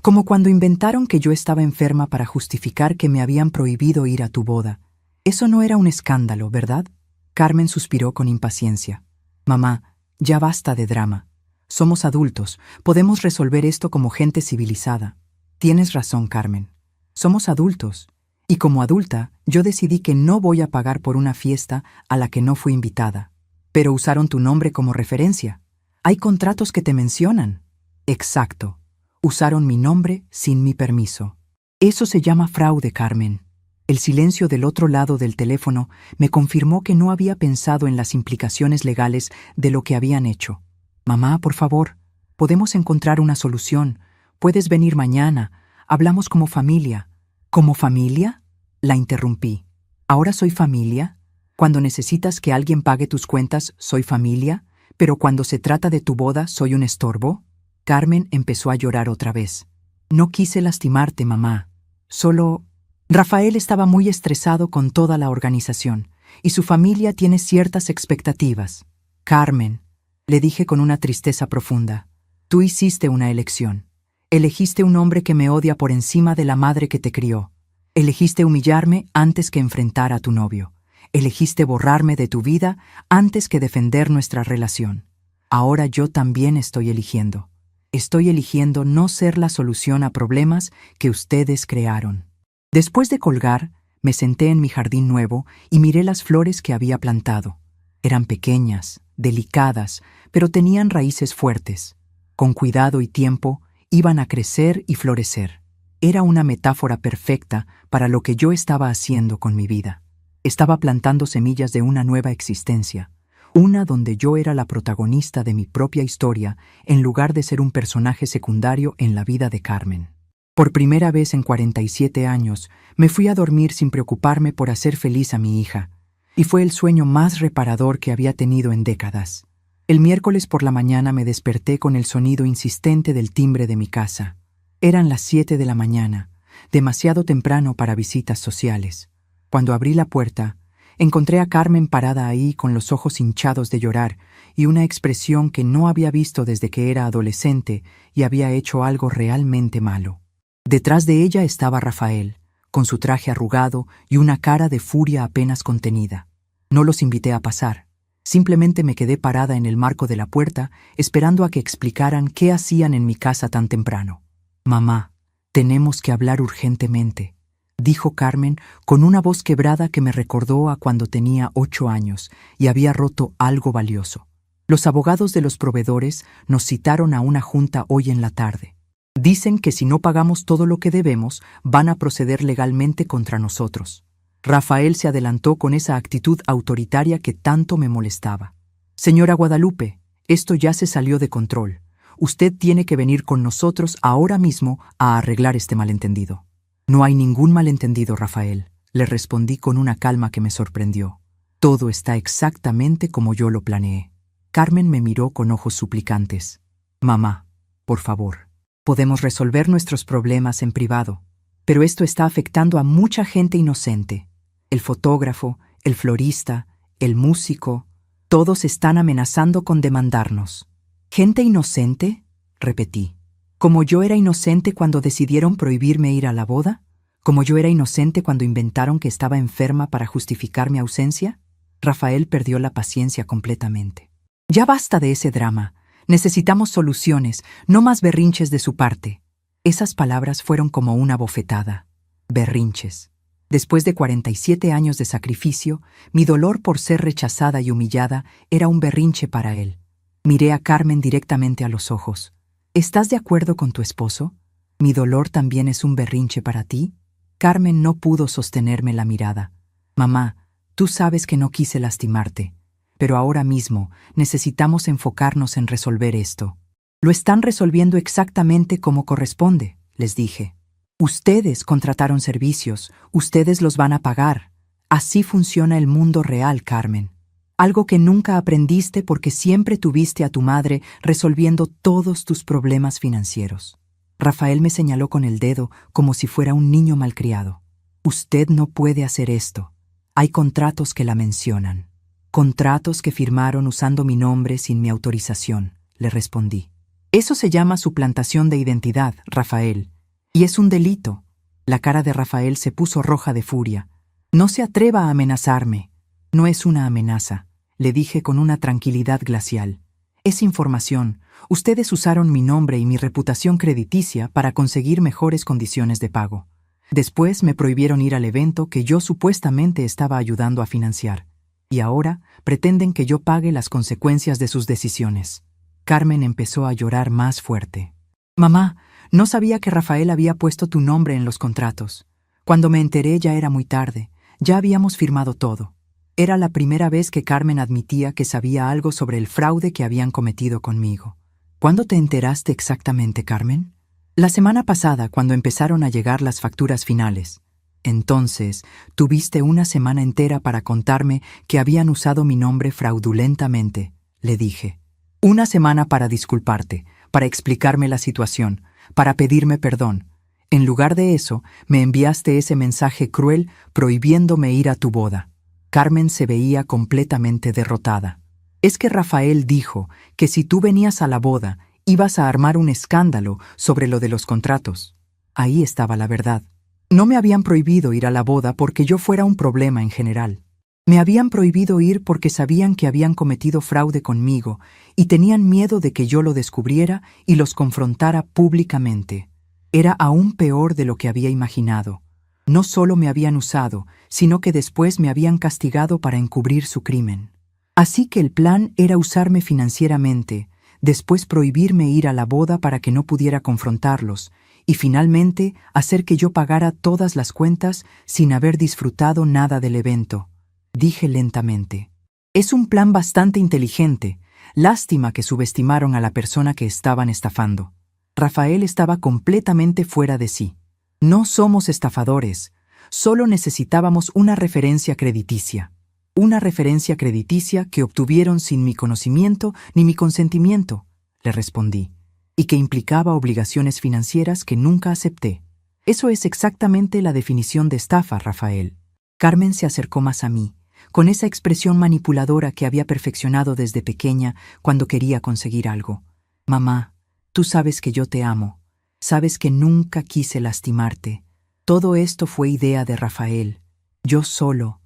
Como cuando inventaron que yo estaba enferma para justificar que me habían prohibido ir a tu boda. Eso no era un escándalo, ¿verdad? Carmen suspiró con impaciencia. «Mamá, ya basta de drama. Somos adultos, podemos resolver esto como gente civilizada». «Tienes razón, Carmen. Somos adultos. Y como adulta, yo decidí que no voy a pagar por una fiesta a la que no fui invitada. Pero usaron tu nombre como referencia. Hay contratos que te mencionan». «Exacto. Usaron mi nombre sin mi permiso. Eso se llama fraude, Carmen». El silencio del otro lado del teléfono me confirmó que no había pensado en las implicaciones legales de lo que habían hecho. «Mamá, por favor, podemos encontrar una solución. Puedes venir mañana. Hablamos como familia». «¿Como familia?», la interrumpí. «¿Ahora soy familia? Cuando necesitas que alguien pague tus cuentas, soy familia, pero cuando se trata de tu boda, ¿soy un estorbo?». Carmen empezó a llorar otra vez. «No quise lastimarte, mamá. Solo...». Rafael estaba muy estresado con toda la organización, y su familia tiene ciertas expectativas. «Carmen», le dije con una tristeza profunda, «tú hiciste una elección. Elegiste un hombre que me odia por encima de la madre que te crió. Elegiste humillarme antes que enfrentar a tu novio. Elegiste borrarme de tu vida antes que defender nuestra relación. Ahora yo también estoy eligiendo. Estoy eligiendo no ser la solución a problemas que ustedes crearon». Después de colgar, me senté en mi jardín nuevo y miré las flores que había plantado. Eran pequeñas, delicadas, pero tenían raíces fuertes. Con cuidado y tiempo, iban a crecer y florecer. Era una metáfora perfecta para lo que yo estaba haciendo con mi vida. Estaba plantando semillas de una nueva existencia, una donde yo era la protagonista de mi propia historia en lugar de ser un personaje secundario en la vida de Carmen. Por primera vez en 47 años, me fui a dormir sin preocuparme por hacer feliz a mi hija, y fue el sueño más reparador que había tenido en décadas. El miércoles por la mañana me desperté con el sonido insistente del timbre de mi casa. Eran las 7 de la mañana, demasiado temprano para visitas sociales. Cuando abrí la puerta, encontré a Carmen parada ahí con los ojos hinchados de llorar y una expresión que no había visto desde que era adolescente y había hecho algo realmente malo. Detrás de ella estaba Rafael, con su traje arrugado y una cara de furia apenas contenida. No los invité a pasar. Simplemente me quedé parada en el marco de la puerta, esperando a que explicaran qué hacían en mi casa tan temprano. «Mamá, tenemos que hablar urgentemente», dijo Carmen con una voz quebrada que me recordó a cuando tenía 8 años y había roto algo valioso. «Los abogados de los proveedores nos citaron a una junta hoy en la tarde. Dicen que si no pagamos todo lo que debemos, van a proceder legalmente contra nosotros». Rafael se adelantó con esa actitud autoritaria que tanto me molestaba. «Señora Guadalupe, esto ya se salió de control. Usted tiene que venir con nosotros ahora mismo a arreglar este malentendido». «No hay ningún malentendido, Rafael», Le respondí con una calma que me sorprendió. Todo está exactamente como yo lo planeé. Carmen me miró con ojos suplicantes. Mamá, por favor, podemos resolver nuestros problemas en privado, pero esto está afectando a mucha gente inocente. El fotógrafo, el florista, el músico, todos están amenazando con demandarnos. ¿Gente inocente?, repetí. ¿Como yo era inocente cuando decidieron prohibirme ir a la boda? ¿Como yo era inocente cuando inventaron que estaba enferma para justificar mi ausencia? Rafael perdió la paciencia completamente. Ya basta de ese drama. Necesitamos soluciones, no más berrinches de su parte. Esas palabras fueron como una bofetada. Berrinches. Después de 47 años de sacrificio, mi dolor por ser rechazada y humillada era un berrinche para él. Miré a Carmen directamente a los ojos. ¿Estás de acuerdo con tu esposo? ¿Mi dolor también es un berrinche para ti? Carmen no pudo sostenerme la mirada. Mamá, tú sabes que no quise lastimarte, pero ahora mismo necesitamos enfocarnos en resolver esto. Lo están resolviendo exactamente como corresponde, les dije. Ustedes contrataron servicios, ustedes los van a pagar. Así funciona el mundo real, Carmen. Algo que nunca aprendiste porque siempre tuviste a tu madre resolviendo todos tus problemas financieros. Rafael me señaló con el dedo como si fuera un niño malcriado. Usted no puede hacer esto. Hay contratos que la mencionan. Contratos que firmaron usando mi nombre sin mi autorización, le respondí. Eso se llama suplantación de identidad, Rafael. Y es un delito. La cara de Rafael se puso roja de furia. No se atreva a amenazarme. No es una amenaza, le dije con una tranquilidad glacial. Es información. Ustedes usaron mi nombre y mi reputación crediticia para conseguir mejores condiciones de pago. Después me prohibieron ir al evento que yo supuestamente estaba ayudando a financiar. Y ahora pretenden que yo pague las consecuencias de sus decisiones. Carmen empezó a llorar más fuerte. Mamá, no sabía que Rafael había puesto tu nombre en los contratos. Cuando me enteré ya era muy tarde. Ya habíamos firmado todo. Era la primera vez que Carmen admitía que sabía algo sobre el fraude que habían cometido conmigo. ¿Cuándo te enteraste exactamente, Carmen? La semana pasada, cuando empezaron a llegar las facturas finales. Entonces, tuviste una semana entera para contarme que habían usado mi nombre fraudulentamente, le dije. Una semana para disculparte, para explicarme la situación, para pedirme perdón. En lugar de eso, me enviaste ese mensaje cruel prohibiéndome ir a tu boda. Carmen se veía completamente derrotada. Es que Rafael dijo que si tú venías a la boda, ibas a armar un escándalo sobre lo de los contratos. Ahí estaba la verdad. No me habían prohibido ir a la boda porque yo fuera un problema en general. Me habían prohibido ir porque sabían que habían cometido fraude conmigo y tenían miedo de que yo lo descubriera y los confrontara públicamente. Era aún peor de lo que había imaginado. No solo me habían usado, sino que después me habían castigado para encubrir su crimen. Así que el plan era usarme financieramente, después prohibirme ir a la boda para que no pudiera confrontarlos, y finalmente hacer que yo pagara todas las cuentas sin haber disfrutado nada del evento. Dije lentamente. Es un plan bastante inteligente. Lástima que subestimaron a la persona que estaban estafando. Rafael estaba completamente fuera de sí. No somos estafadores. Solo necesitábamos una referencia crediticia. Una referencia crediticia que obtuvieron sin mi conocimiento ni mi consentimiento, le respondí, y que implicaba obligaciones financieras que nunca acepté. Eso es exactamente la definición de estafa, Rafael. Carmen se acercó más a mí, con esa expresión manipuladora que había perfeccionado desde pequeña cuando quería conseguir algo. Mamá, tú sabes que yo te amo. Sabes que nunca quise lastimarte. Todo esto fue idea de Rafael. Yo solo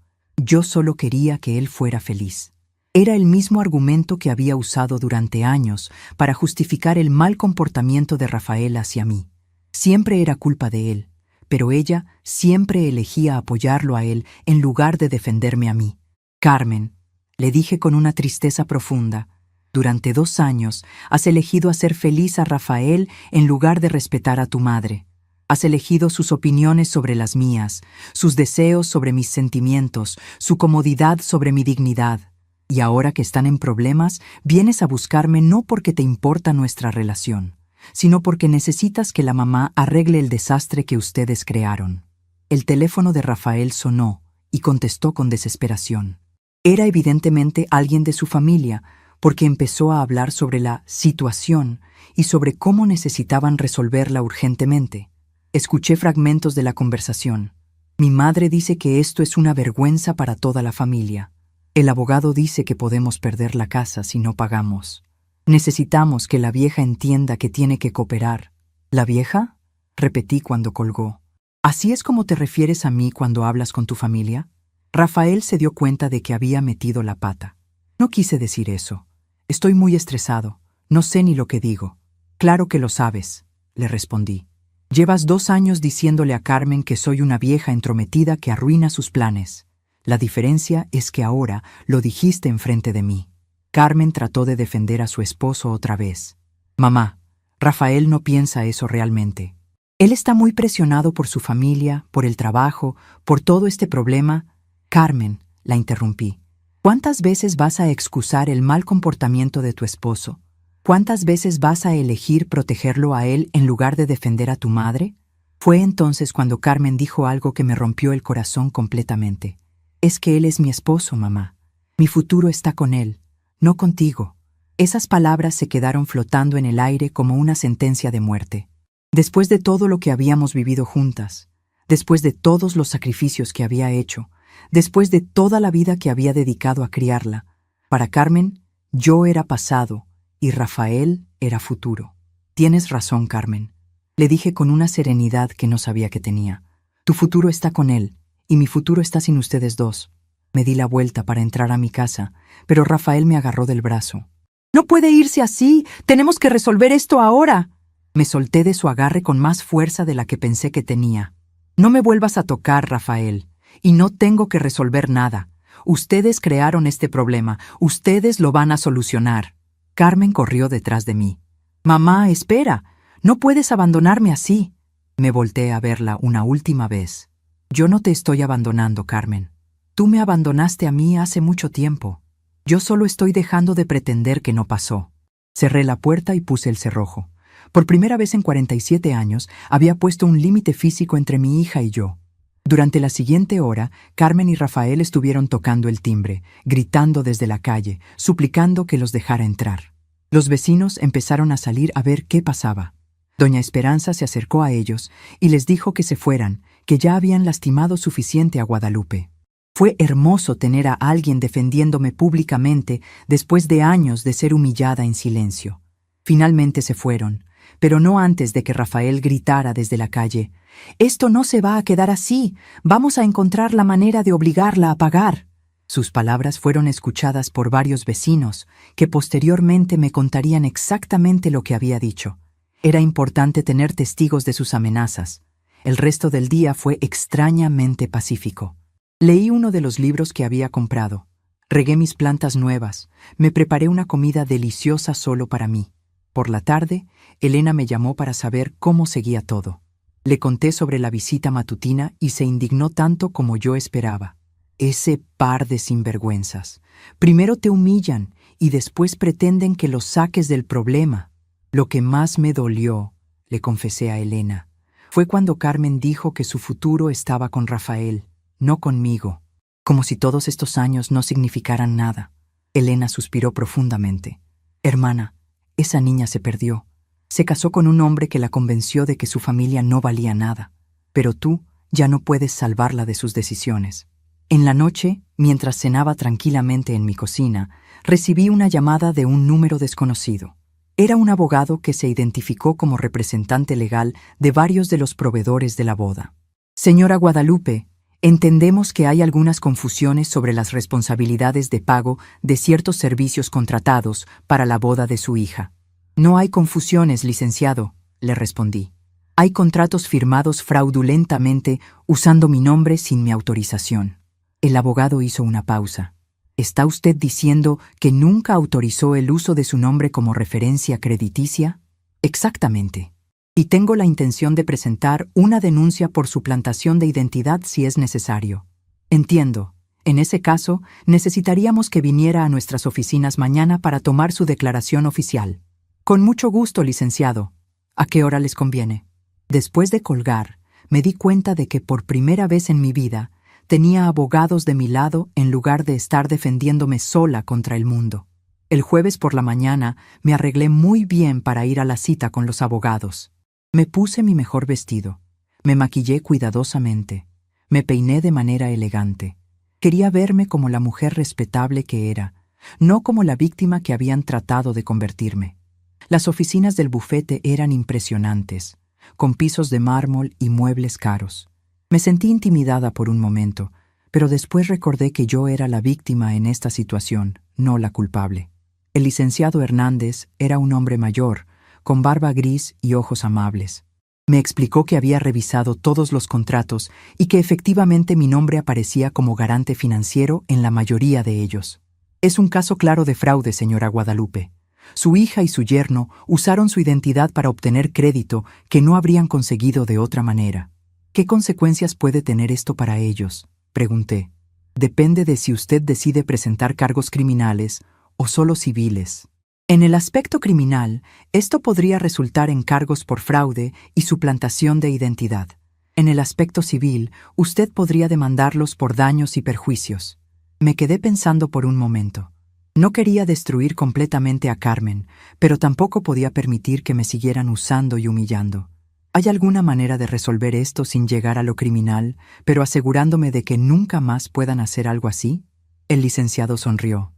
quería que él fuera feliz. Era el mismo argumento que había usado durante años para justificar el mal comportamiento de Rafael hacia mí. Siempre era culpa de él, pero ella siempre elegía apoyarlo a él en lugar de defenderme a mí. Carmen, le dije con una tristeza profunda, durante 2 años has elegido hacer feliz a Rafael en lugar de respetar a tu madre. Has elegido sus opiniones sobre las mías, sus deseos sobre mis sentimientos, su comodidad sobre mi dignidad. Y ahora que están en problemas, vienes a buscarme no porque te importa nuestra relación, sino porque necesitas que la mamá arregle el desastre que ustedes crearon. El teléfono de Rafael sonó y contestó con desesperación. Era evidentemente alguien de su familia, porque empezó a hablar sobre la situación y sobre cómo necesitaban resolverla urgentemente. Escuché fragmentos de la conversación. Mi madre dice que esto es una vergüenza para toda la familia. El abogado dice que podemos perder la casa si no pagamos. Necesitamos que la vieja entienda que tiene que cooperar. ¿La vieja?, repetí cuando colgó. ¿Así es como te refieres a mí cuando hablas con tu familia? Rafael se dio cuenta de que había metido la pata. No quise decir eso. Estoy muy estresado. No sé ni lo que digo. Claro que lo sabes, le respondí. Llevas 2 años diciéndole a Carmen que soy una vieja entrometida que arruina sus planes. La diferencia es que ahora lo dijiste enfrente de mí. Carmen trató de defender a su esposo otra vez. Mamá, Rafael no piensa eso realmente. Él está muy presionado por su familia, por el trabajo, por todo este problema. Carmen, la interrumpí. ¿Cuántas veces vas a excusar el mal comportamiento de tu esposo? ¿Cuántas veces vas a elegir protegerlo a él en lugar de defender a tu madre? Fue entonces cuando Carmen dijo algo que me rompió el corazón completamente. Es que él es mi esposo, mamá. Mi futuro está con él, no contigo. Esas palabras se quedaron flotando en el aire como una sentencia de muerte. Después de todo lo que habíamos vivido juntas, después de todos los sacrificios que había hecho, después de toda la vida que había dedicado a criarla, para Carmen, yo era pasado y Rafael era futuro. Tienes razón, Carmen, le dije con una serenidad que no sabía que tenía. Tu futuro está con él, y mi futuro está sin ustedes dos. Me di la vuelta para entrar a mi casa, pero Rafael me agarró del brazo. No puede irse así, tenemos que resolver esto ahora. Me solté de su agarre con más fuerza de la que pensé que tenía. No me vuelvas a tocar, Rafael, y no tengo que resolver nada. Ustedes crearon este problema, ustedes lo van a solucionar. Carmen corrió detrás de mí. Mamá, espera, no puedes abandonarme así. Me volteé a verla una última vez. Yo no te estoy abandonando, Carmen. Tú me abandonaste a mí hace mucho tiempo. Yo solo estoy dejando de pretender que no pasó. Cerré la puerta y puse el cerrojo. Por primera vez en 47 años había puesto un límite físico entre mi hija y yo. Durante la siguiente hora, Carmen y Rafael estuvieron tocando el timbre, gritando desde la calle, suplicando que los dejara entrar. Los vecinos empezaron a salir a ver qué pasaba. Doña Esperanza se acercó a ellos y les dijo que se fueran, que ya habían lastimado suficiente a Guadalupe. Fue hermoso tener a alguien defendiéndome públicamente después de años de ser humillada en silencio. Finalmente se fueron, pero no antes de que Rafael gritara desde la calle: «Esto no se va a quedar así, vamos a encontrar la manera de obligarla a pagar». Sus palabras fueron escuchadas por varios vecinos, que posteriormente me contarían exactamente lo que había dicho. Era importante tener testigos de sus amenazas. El resto del día fue extrañamente pacífico. Leí uno de los libros que había comprado. Regué mis plantas nuevas. Me preparé una comida deliciosa solo para mí. Por la tarde, Elena me llamó para saber cómo seguía todo. Le conté sobre la visita matutina y se indignó tanto como yo esperaba. Ese par de sinvergüenzas. Primero te humillan y después pretenden que los saques del problema. Lo que más me dolió, le confesé a Elena, fue cuando Carmen dijo que su futuro estaba con Rafael, no conmigo, como si todos estos años no significaran nada. Elena suspiró profundamente. Hermana, esa niña se perdió. Se casó con un hombre que la convenció de que su familia no valía nada, pero tú ya no puedes salvarla de sus decisiones. En la noche, mientras cenaba tranquilamente en mi cocina, recibí una llamada de un número desconocido. Era un abogado que se identificó como representante legal de varios de los proveedores de la boda. Señora Guadalupe, entendemos que hay algunas confusiones sobre las responsabilidades de pago de ciertos servicios contratados para la boda de su hija. No hay confusiones, licenciado, le respondí. Hay contratos firmados fraudulentamente usando mi nombre sin mi autorización. El abogado hizo una pausa. ¿Está usted diciendo que nunca autorizó el uso de su nombre como referencia crediticia? Exactamente. Y tengo la intención de presentar una denuncia por suplantación de identidad si es necesario. Entiendo. En ese caso, necesitaríamos que viniera a nuestras oficinas mañana para tomar su declaración oficial. Con mucho gusto, licenciado. ¿A qué hora les conviene? Después de colgar, me di cuenta de que por primera vez en mi vida tenía abogados de mi lado en lugar de estar defendiéndome sola contra el mundo. El jueves por la mañana me arreglé muy bien para ir a la cita con los abogados. Me puse mi mejor vestido, me maquillé cuidadosamente, me peiné de manera elegante. Quería verme como la mujer respetable que era, no como la víctima que habían tratado de convertirme. Las oficinas del bufete eran impresionantes, con pisos de mármol y muebles caros. Me sentí intimidada por un momento, pero después recordé que yo era la víctima en esta situación, no la culpable. El licenciado Hernández era un hombre mayor, con barba gris y ojos amables. Me explicó que había revisado todos los contratos y que efectivamente mi nombre aparecía como garante financiero en la mayoría de ellos. Es un caso claro de fraude, señora Guadalupe. Su hija y su yerno usaron su identidad para obtener crédito que no habrían conseguido de otra manera. ¿Qué consecuencias puede tener esto para ellos?, pregunté. Depende de si usted decide presentar cargos criminales o solo civiles. En el aspecto criminal, esto podría resultar en cargos por fraude y suplantación de identidad. En el aspecto civil, usted podría demandarlos por daños y perjuicios. Me quedé pensando por un momento. No quería destruir completamente a Carmen, pero tampoco podía permitir que me siguieran usando y humillando. ¿Hay alguna manera de resolver esto sin llegar a lo criminal, pero asegurándome de que nunca más puedan hacer algo así? El licenciado sonrió.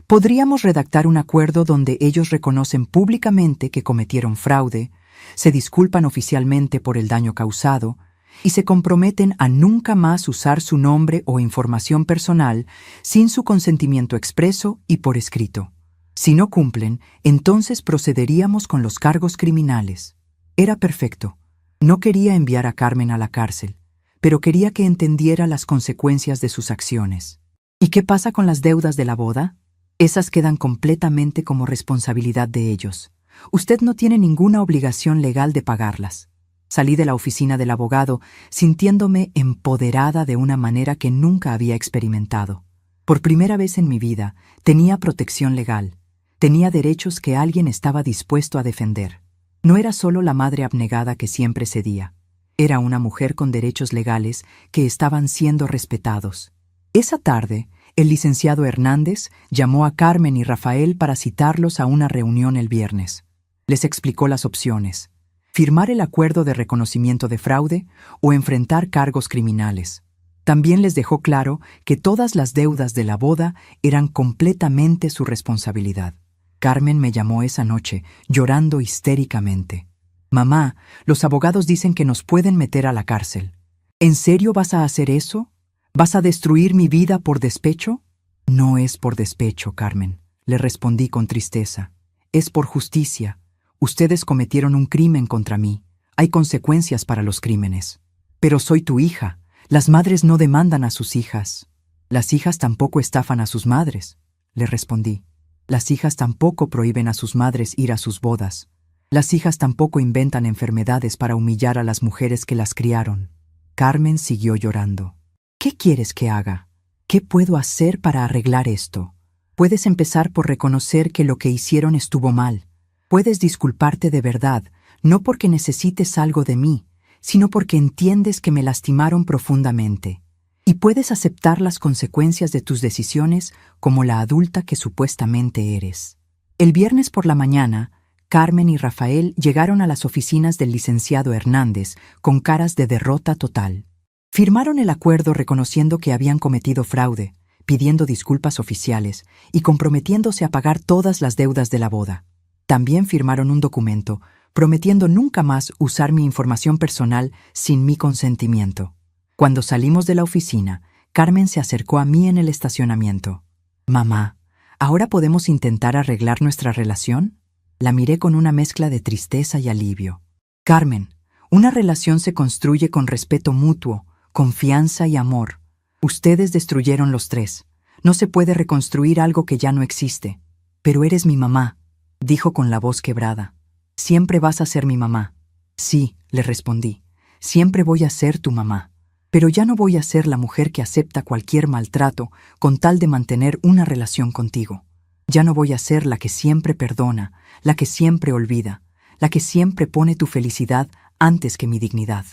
Podríamos redactar un acuerdo donde ellos reconocen públicamente que cometieron fraude, se disculpan oficialmente por el daño causado y se comprometen a nunca más usar su nombre o información personal sin su consentimiento expreso y por escrito. Si no cumplen, entonces procederíamos con los cargos criminales. Era perfecto. No quería enviar a Carmen a la cárcel, pero quería que entendiera las consecuencias de sus acciones. ¿Y qué pasa con las deudas de la boda? Esas quedan completamente como responsabilidad de ellos. Usted no tiene ninguna obligación legal de pagarlas. Salí de la oficina del abogado sintiéndome empoderada de una manera que nunca había experimentado. Por primera vez en mi vida, tenía protección legal. Tenía derechos que alguien estaba dispuesto a defender. No era solo la madre abnegada que siempre cedía. Era una mujer con derechos legales que estaban siendo respetados. Esa tarde, el licenciado Hernández llamó a Carmen y Rafael para citarlos a una reunión el viernes. Les explicó las opciones: firmar el acuerdo de reconocimiento de fraude o enfrentar cargos criminales. También les dejó claro que todas las deudas de la boda eran completamente su responsabilidad. Carmen me llamó esa noche, llorando histéricamente. «Mamá, los abogados dicen que nos pueden meter a la cárcel. ¿En serio vas a hacer eso? ¿Vas a destruir mi vida por despecho?» «No es por despecho, Carmen», le respondí con tristeza. «Es por justicia. Ustedes cometieron un crimen contra mí. Hay consecuencias para los crímenes. Pero soy tu hija. Las madres no demandan a sus hijas. Las hijas tampoco estafan a sus madres», le respondí. «Las hijas tampoco prohíben a sus madres ir a sus bodas. Las hijas tampoco inventan enfermedades para humillar a las mujeres que las criaron». Carmen siguió llorando. «¿Qué quieres que haga? ¿Qué puedo hacer para arreglar esto? Puedes empezar por reconocer que lo que hicieron estuvo mal. Puedes disculparte de verdad, no porque necesites algo de mí, sino porque entiendes que me lastimaron profundamente. Y puedes aceptar las consecuencias de tus decisiones como la adulta que supuestamente eres». El viernes por la mañana, Carmen y Rafael llegaron a las oficinas del licenciado Hernández con caras de derrota total. Firmaron el acuerdo reconociendo que habían cometido fraude, pidiendo disculpas oficiales y comprometiéndose a pagar todas las deudas de la boda. También firmaron un documento prometiendo nunca más usar mi información personal sin mi consentimiento. Cuando salimos de la oficina, Carmen se acercó a mí en el estacionamiento. «Mamá, ¿ahora podemos intentar arreglar nuestra relación?». La miré con una mezcla de tristeza y alivio. «Carmen, una relación se construye con respeto mutuo, confianza y amor. Ustedes destruyeron los tres. No se puede reconstruir algo que ya no existe. Pero eres mi mamá», dijo con la voz quebrada. «Siempre vas a ser mi mamá». «Sí», le respondí, «siempre voy a ser tu mamá. Pero ya no voy a ser la mujer que acepta cualquier maltrato con tal de mantener una relación contigo. Ya no voy a ser la que siempre perdona, la que siempre olvida, la que siempre pone tu felicidad antes que mi dignidad».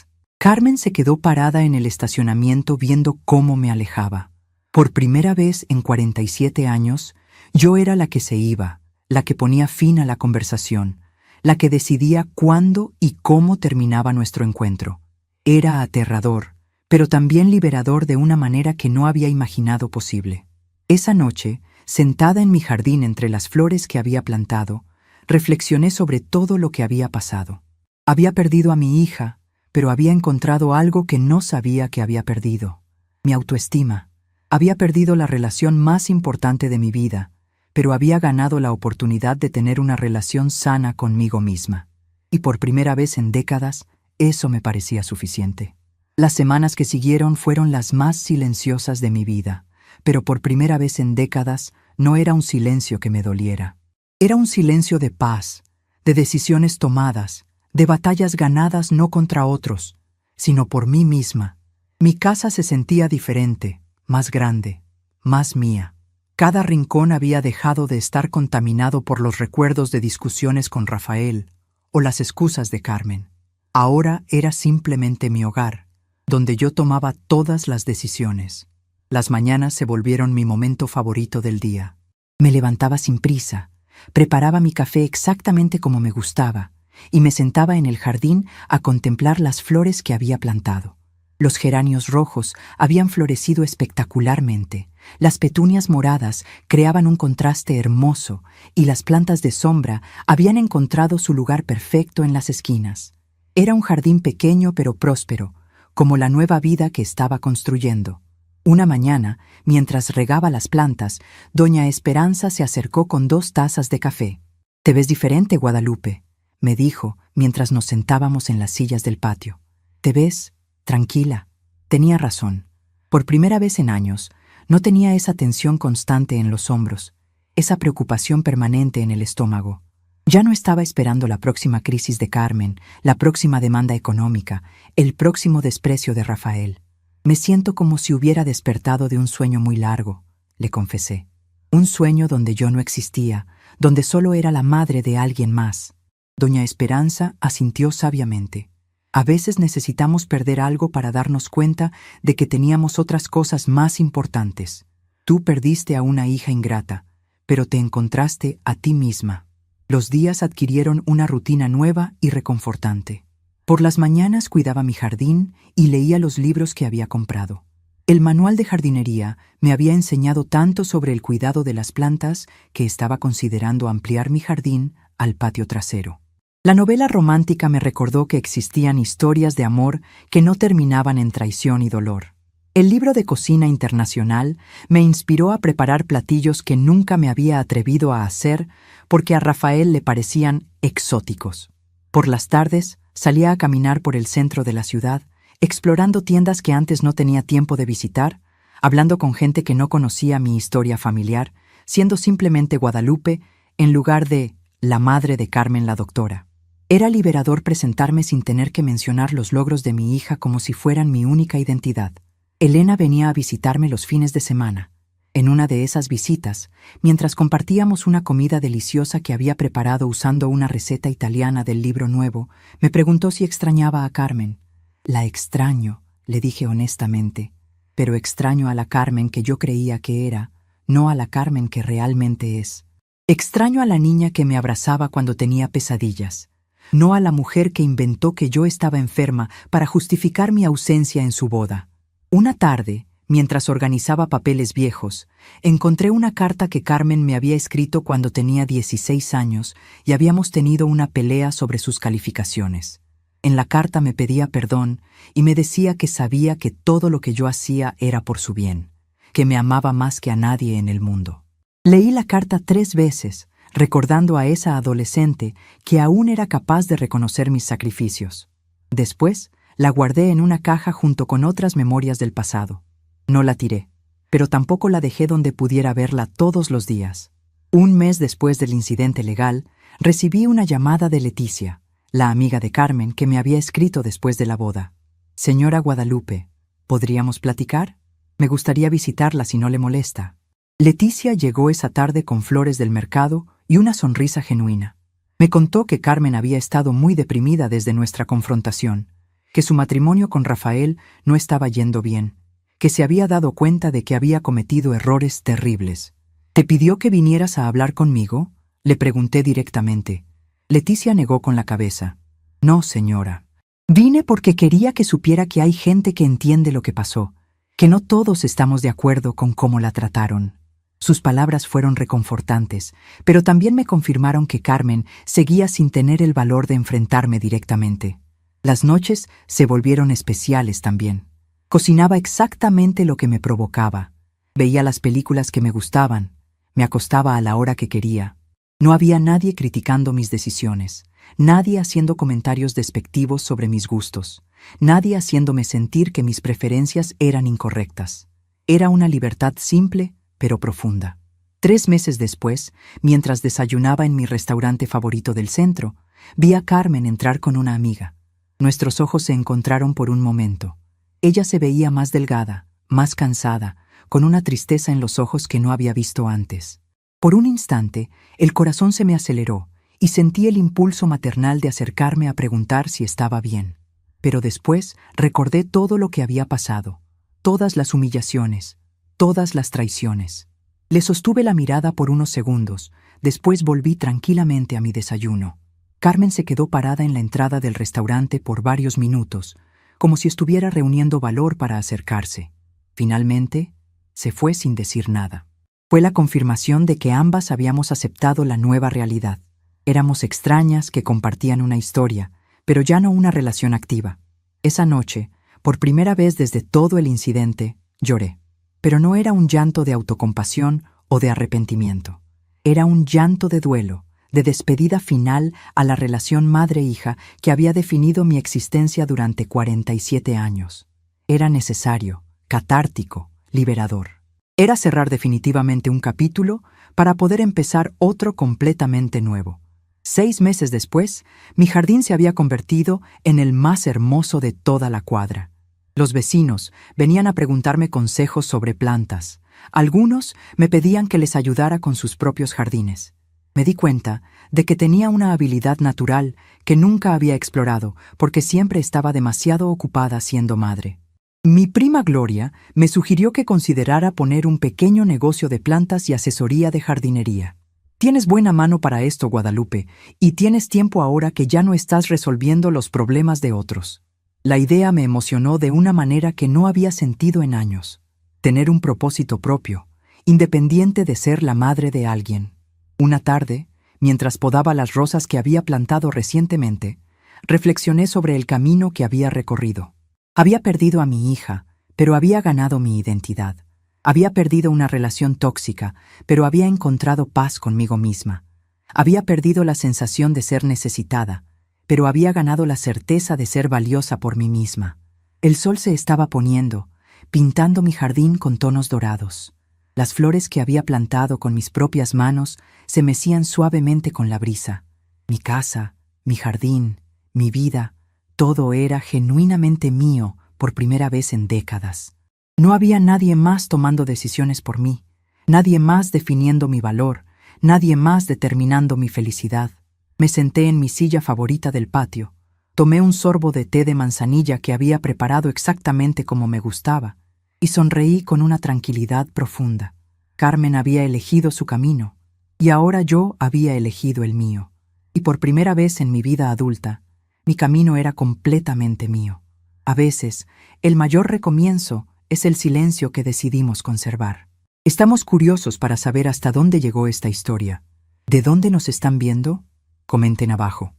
Carmen se quedó parada en el estacionamiento viendo cómo me alejaba. Por primera vez en 47 años, yo era la que se iba, la que ponía fin a la conversación, la que decidía cuándo y cómo terminaba nuestro encuentro. Era aterrador, pero también liberador de una manera que no había imaginado posible. Esa noche, sentada en mi jardín entre las flores que había plantado, reflexioné sobre todo lo que había pasado. Había perdido a mi hija, pero había encontrado algo que no sabía que había perdido: mi autoestima. Había perdido la relación más importante de mi vida, pero había ganado la oportunidad de tener una relación sana conmigo misma. Y por primera vez en décadas, eso me parecía suficiente. Las semanas que siguieron fueron las más silenciosas de mi vida, pero por primera vez en décadas no era un silencio que me doliera. Era un silencio de paz, de decisiones tomadas, de batallas ganadas no contra otros, sino por mí misma. Mi casa se sentía diferente, más grande, más mía. Cada rincón había dejado de estar contaminado por los recuerdos de discusiones con Rafael o las excusas de Carmen. Ahora era simplemente mi hogar, donde yo tomaba todas las decisiones. Las mañanas se volvieron mi momento favorito del día. Me levantaba sin prisa, preparaba mi café exactamente como me gustaba y me sentaba en el jardín a contemplar las flores que había plantado. Los geranios rojos habían florecido espectacularmente, las petunias moradas creaban un contraste hermoso y las plantas de sombra habían encontrado su lugar perfecto en las esquinas. Era un jardín pequeño pero próspero, como la nueva vida que estaba construyendo. Una mañana, mientras regaba las plantas, doña Esperanza se acercó con 2 tazas de café. «Te ves diferente, Guadalupe», me dijo mientras nos sentábamos en las sillas del patio. «Te ves tranquila». Tenía razón. Por primera vez en años, no tenía esa tensión constante en los hombros, esa preocupación permanente en el estómago. Ya no estaba esperando la próxima crisis de Carmen, la próxima demanda económica, el próximo desprecio de Rafael. «Me siento como si hubiera despertado de un sueño muy largo», le confesé. Un sueño donde yo no existía, donde solo era la madre de alguien más. Doña Esperanza asintió sabiamente. A veces necesitamos perder algo para darnos cuenta de que teníamos otras cosas más importantes. Tú perdiste a una hija ingrata, pero te encontraste a ti misma. Los días adquirieron una rutina nueva y reconfortante. Por las mañanas cuidaba mi jardín y leía los libros que había comprado. El manual de jardinería me había enseñado tanto sobre el cuidado de las plantas que estaba considerando ampliar mi jardín al patio trasero. La novela romántica me recordó que existían historias de amor que no terminaban en traición y dolor. El libro de cocina internacional me inspiró a preparar platillos que nunca me había atrevido a hacer porque a Rafael le parecían exóticos. Por las tardes salía a caminar por el centro de la ciudad, explorando tiendas que antes no tenía tiempo de visitar, hablando con gente que no conocía mi historia familiar, siendo simplemente Guadalupe en lugar de la madre de Carmen la doctora. Era liberador presentarme sin tener que mencionar los logros de mi hija como si fueran mi única identidad. Elena venía a visitarme los fines de semana. En una de esas visitas, mientras compartíamos una comida deliciosa que había preparado usando una receta italiana del libro nuevo, me preguntó si extrañaba a Carmen. «La extraño», le dije honestamente, «pero extraño a la Carmen que yo creía que era, no a la Carmen que realmente es. Extraño a la niña que me abrazaba cuando tenía pesadillas, no a la mujer que inventó que yo estaba enferma para justificar mi ausencia en su boda». Una tarde, mientras organizaba papeles viejos, encontré una carta que Carmen me había escrito cuando tenía 16 años y habíamos tenido una pelea sobre sus calificaciones. En la carta me pedía perdón y me decía que sabía que todo lo que yo hacía era por su bien, que me amaba más que a nadie en el mundo. Leí la carta 3 veces, recordando a esa adolescente que aún era capaz de reconocer mis sacrificios. Después, la guardé en una caja junto con otras memorias del pasado. No la tiré, pero tampoco la dejé donde pudiera verla todos los días. Un mes después del incidente legal, recibí una llamada de Leticia, la amiga de Carmen que me había escrito después de la boda. «Señora Guadalupe, ¿podríamos platicar? Me gustaría visitarla si no le molesta». Leticia llegó esa tarde con flores del mercado y una sonrisa genuina. Me contó que Carmen había estado muy deprimida desde nuestra confrontación que su matrimonio con Rafael no estaba yendo bien, que se había dado cuenta de que había cometido errores terribles. ¿Te pidió que vinieras a hablar conmigo?, le pregunté directamente. Leticia negó con la cabeza. No, señora. Vine porque quería que supiera que hay gente que entiende lo que pasó, que no todos estamos de acuerdo con cómo la trataron. Sus palabras fueron reconfortantes, pero también me confirmaron que Carmen seguía sin tener el valor de enfrentarme directamente. Las noches se volvieron especiales también. Cocinaba exactamente lo que me provocaba. Veía las películas que me gustaban. Me acostaba a la hora que quería. No había nadie criticando mis decisiones, nadie haciendo comentarios despectivos sobre mis gustos, nadie haciéndome sentir que mis preferencias eran incorrectas. Era una libertad simple, pero profunda. 3 meses después, mientras desayunaba en mi restaurante favorito del centro, vi a Carmen entrar con una amiga. Nuestros ojos se encontraron por un momento. Ella se veía más delgada, más cansada, con una tristeza en los ojos que no había visto antes. Por un instante, el corazón se me aceleró y sentí el impulso maternal de acercarme a preguntar si estaba bien. Pero después recordé todo lo que había pasado, todas las humillaciones, todas las traiciones. Le sostuve la mirada por unos segundos, después volví tranquilamente a mi desayuno. Carmen se quedó parada en la entrada del restaurante por varios minutos, como si estuviera reuniendo valor para acercarse. Finalmente, se fue sin decir nada. Fue la confirmación de que ambas habíamos aceptado la nueva realidad. Éramos extrañas que compartían una historia, pero ya no una relación activa. Esa noche, por primera vez desde todo el incidente, lloré. Pero no era un llanto de autocompasión o de arrepentimiento. Era un llanto de duelo, de despedida final a la relación madre-hija que había definido mi existencia durante 47 años. Era necesario, catártico, liberador. Era cerrar definitivamente un capítulo para poder empezar otro completamente nuevo. 6 meses después, mi jardín se había convertido en el más hermoso de toda la cuadra. Los vecinos venían a preguntarme consejos sobre plantas. Algunos me pedían que les ayudara con sus propios jardines. Me di cuenta de que tenía una habilidad natural que nunca había explorado porque siempre estaba demasiado ocupada siendo madre. Mi prima Gloria me sugirió que considerara poner un pequeño negocio de plantas y asesoría de jardinería. Tienes buena mano para esto, Guadalupe, y tienes tiempo ahora que ya no estás resolviendo los problemas de otros. La idea me emocionó de una manera que no había sentido en años. Tener un propósito propio, independiente de ser la madre de alguien. Una tarde, mientras podaba las rosas que había plantado recientemente, reflexioné sobre el camino que había recorrido. Había perdido a mi hija, pero había ganado mi identidad. Había perdido una relación tóxica, pero había encontrado paz conmigo misma. Había perdido la sensación de ser necesitada, pero había ganado la certeza de ser valiosa por mí misma. El sol se estaba poniendo, pintando mi jardín con tonos dorados. Las flores que había plantado con mis propias manos se mecían suavemente con la brisa. Mi casa, mi jardín, mi vida, todo era genuinamente mío por primera vez en décadas. No había nadie más tomando decisiones por mí, nadie más definiendo mi valor, nadie más determinando mi felicidad. Me senté en mi silla favorita del patio, tomé un sorbo de té de manzanilla que había preparado exactamente como me gustaba, y sonreí con una tranquilidad profunda. Carmen había elegido su camino, y ahora yo había elegido el mío. Y por primera vez en mi vida adulta, mi camino era completamente mío. A veces, el mayor recomienzo es el silencio que decidimos conservar. Estamos curiosos para saber hasta dónde llegó esta historia. ¿De dónde nos están viendo? Comenten abajo.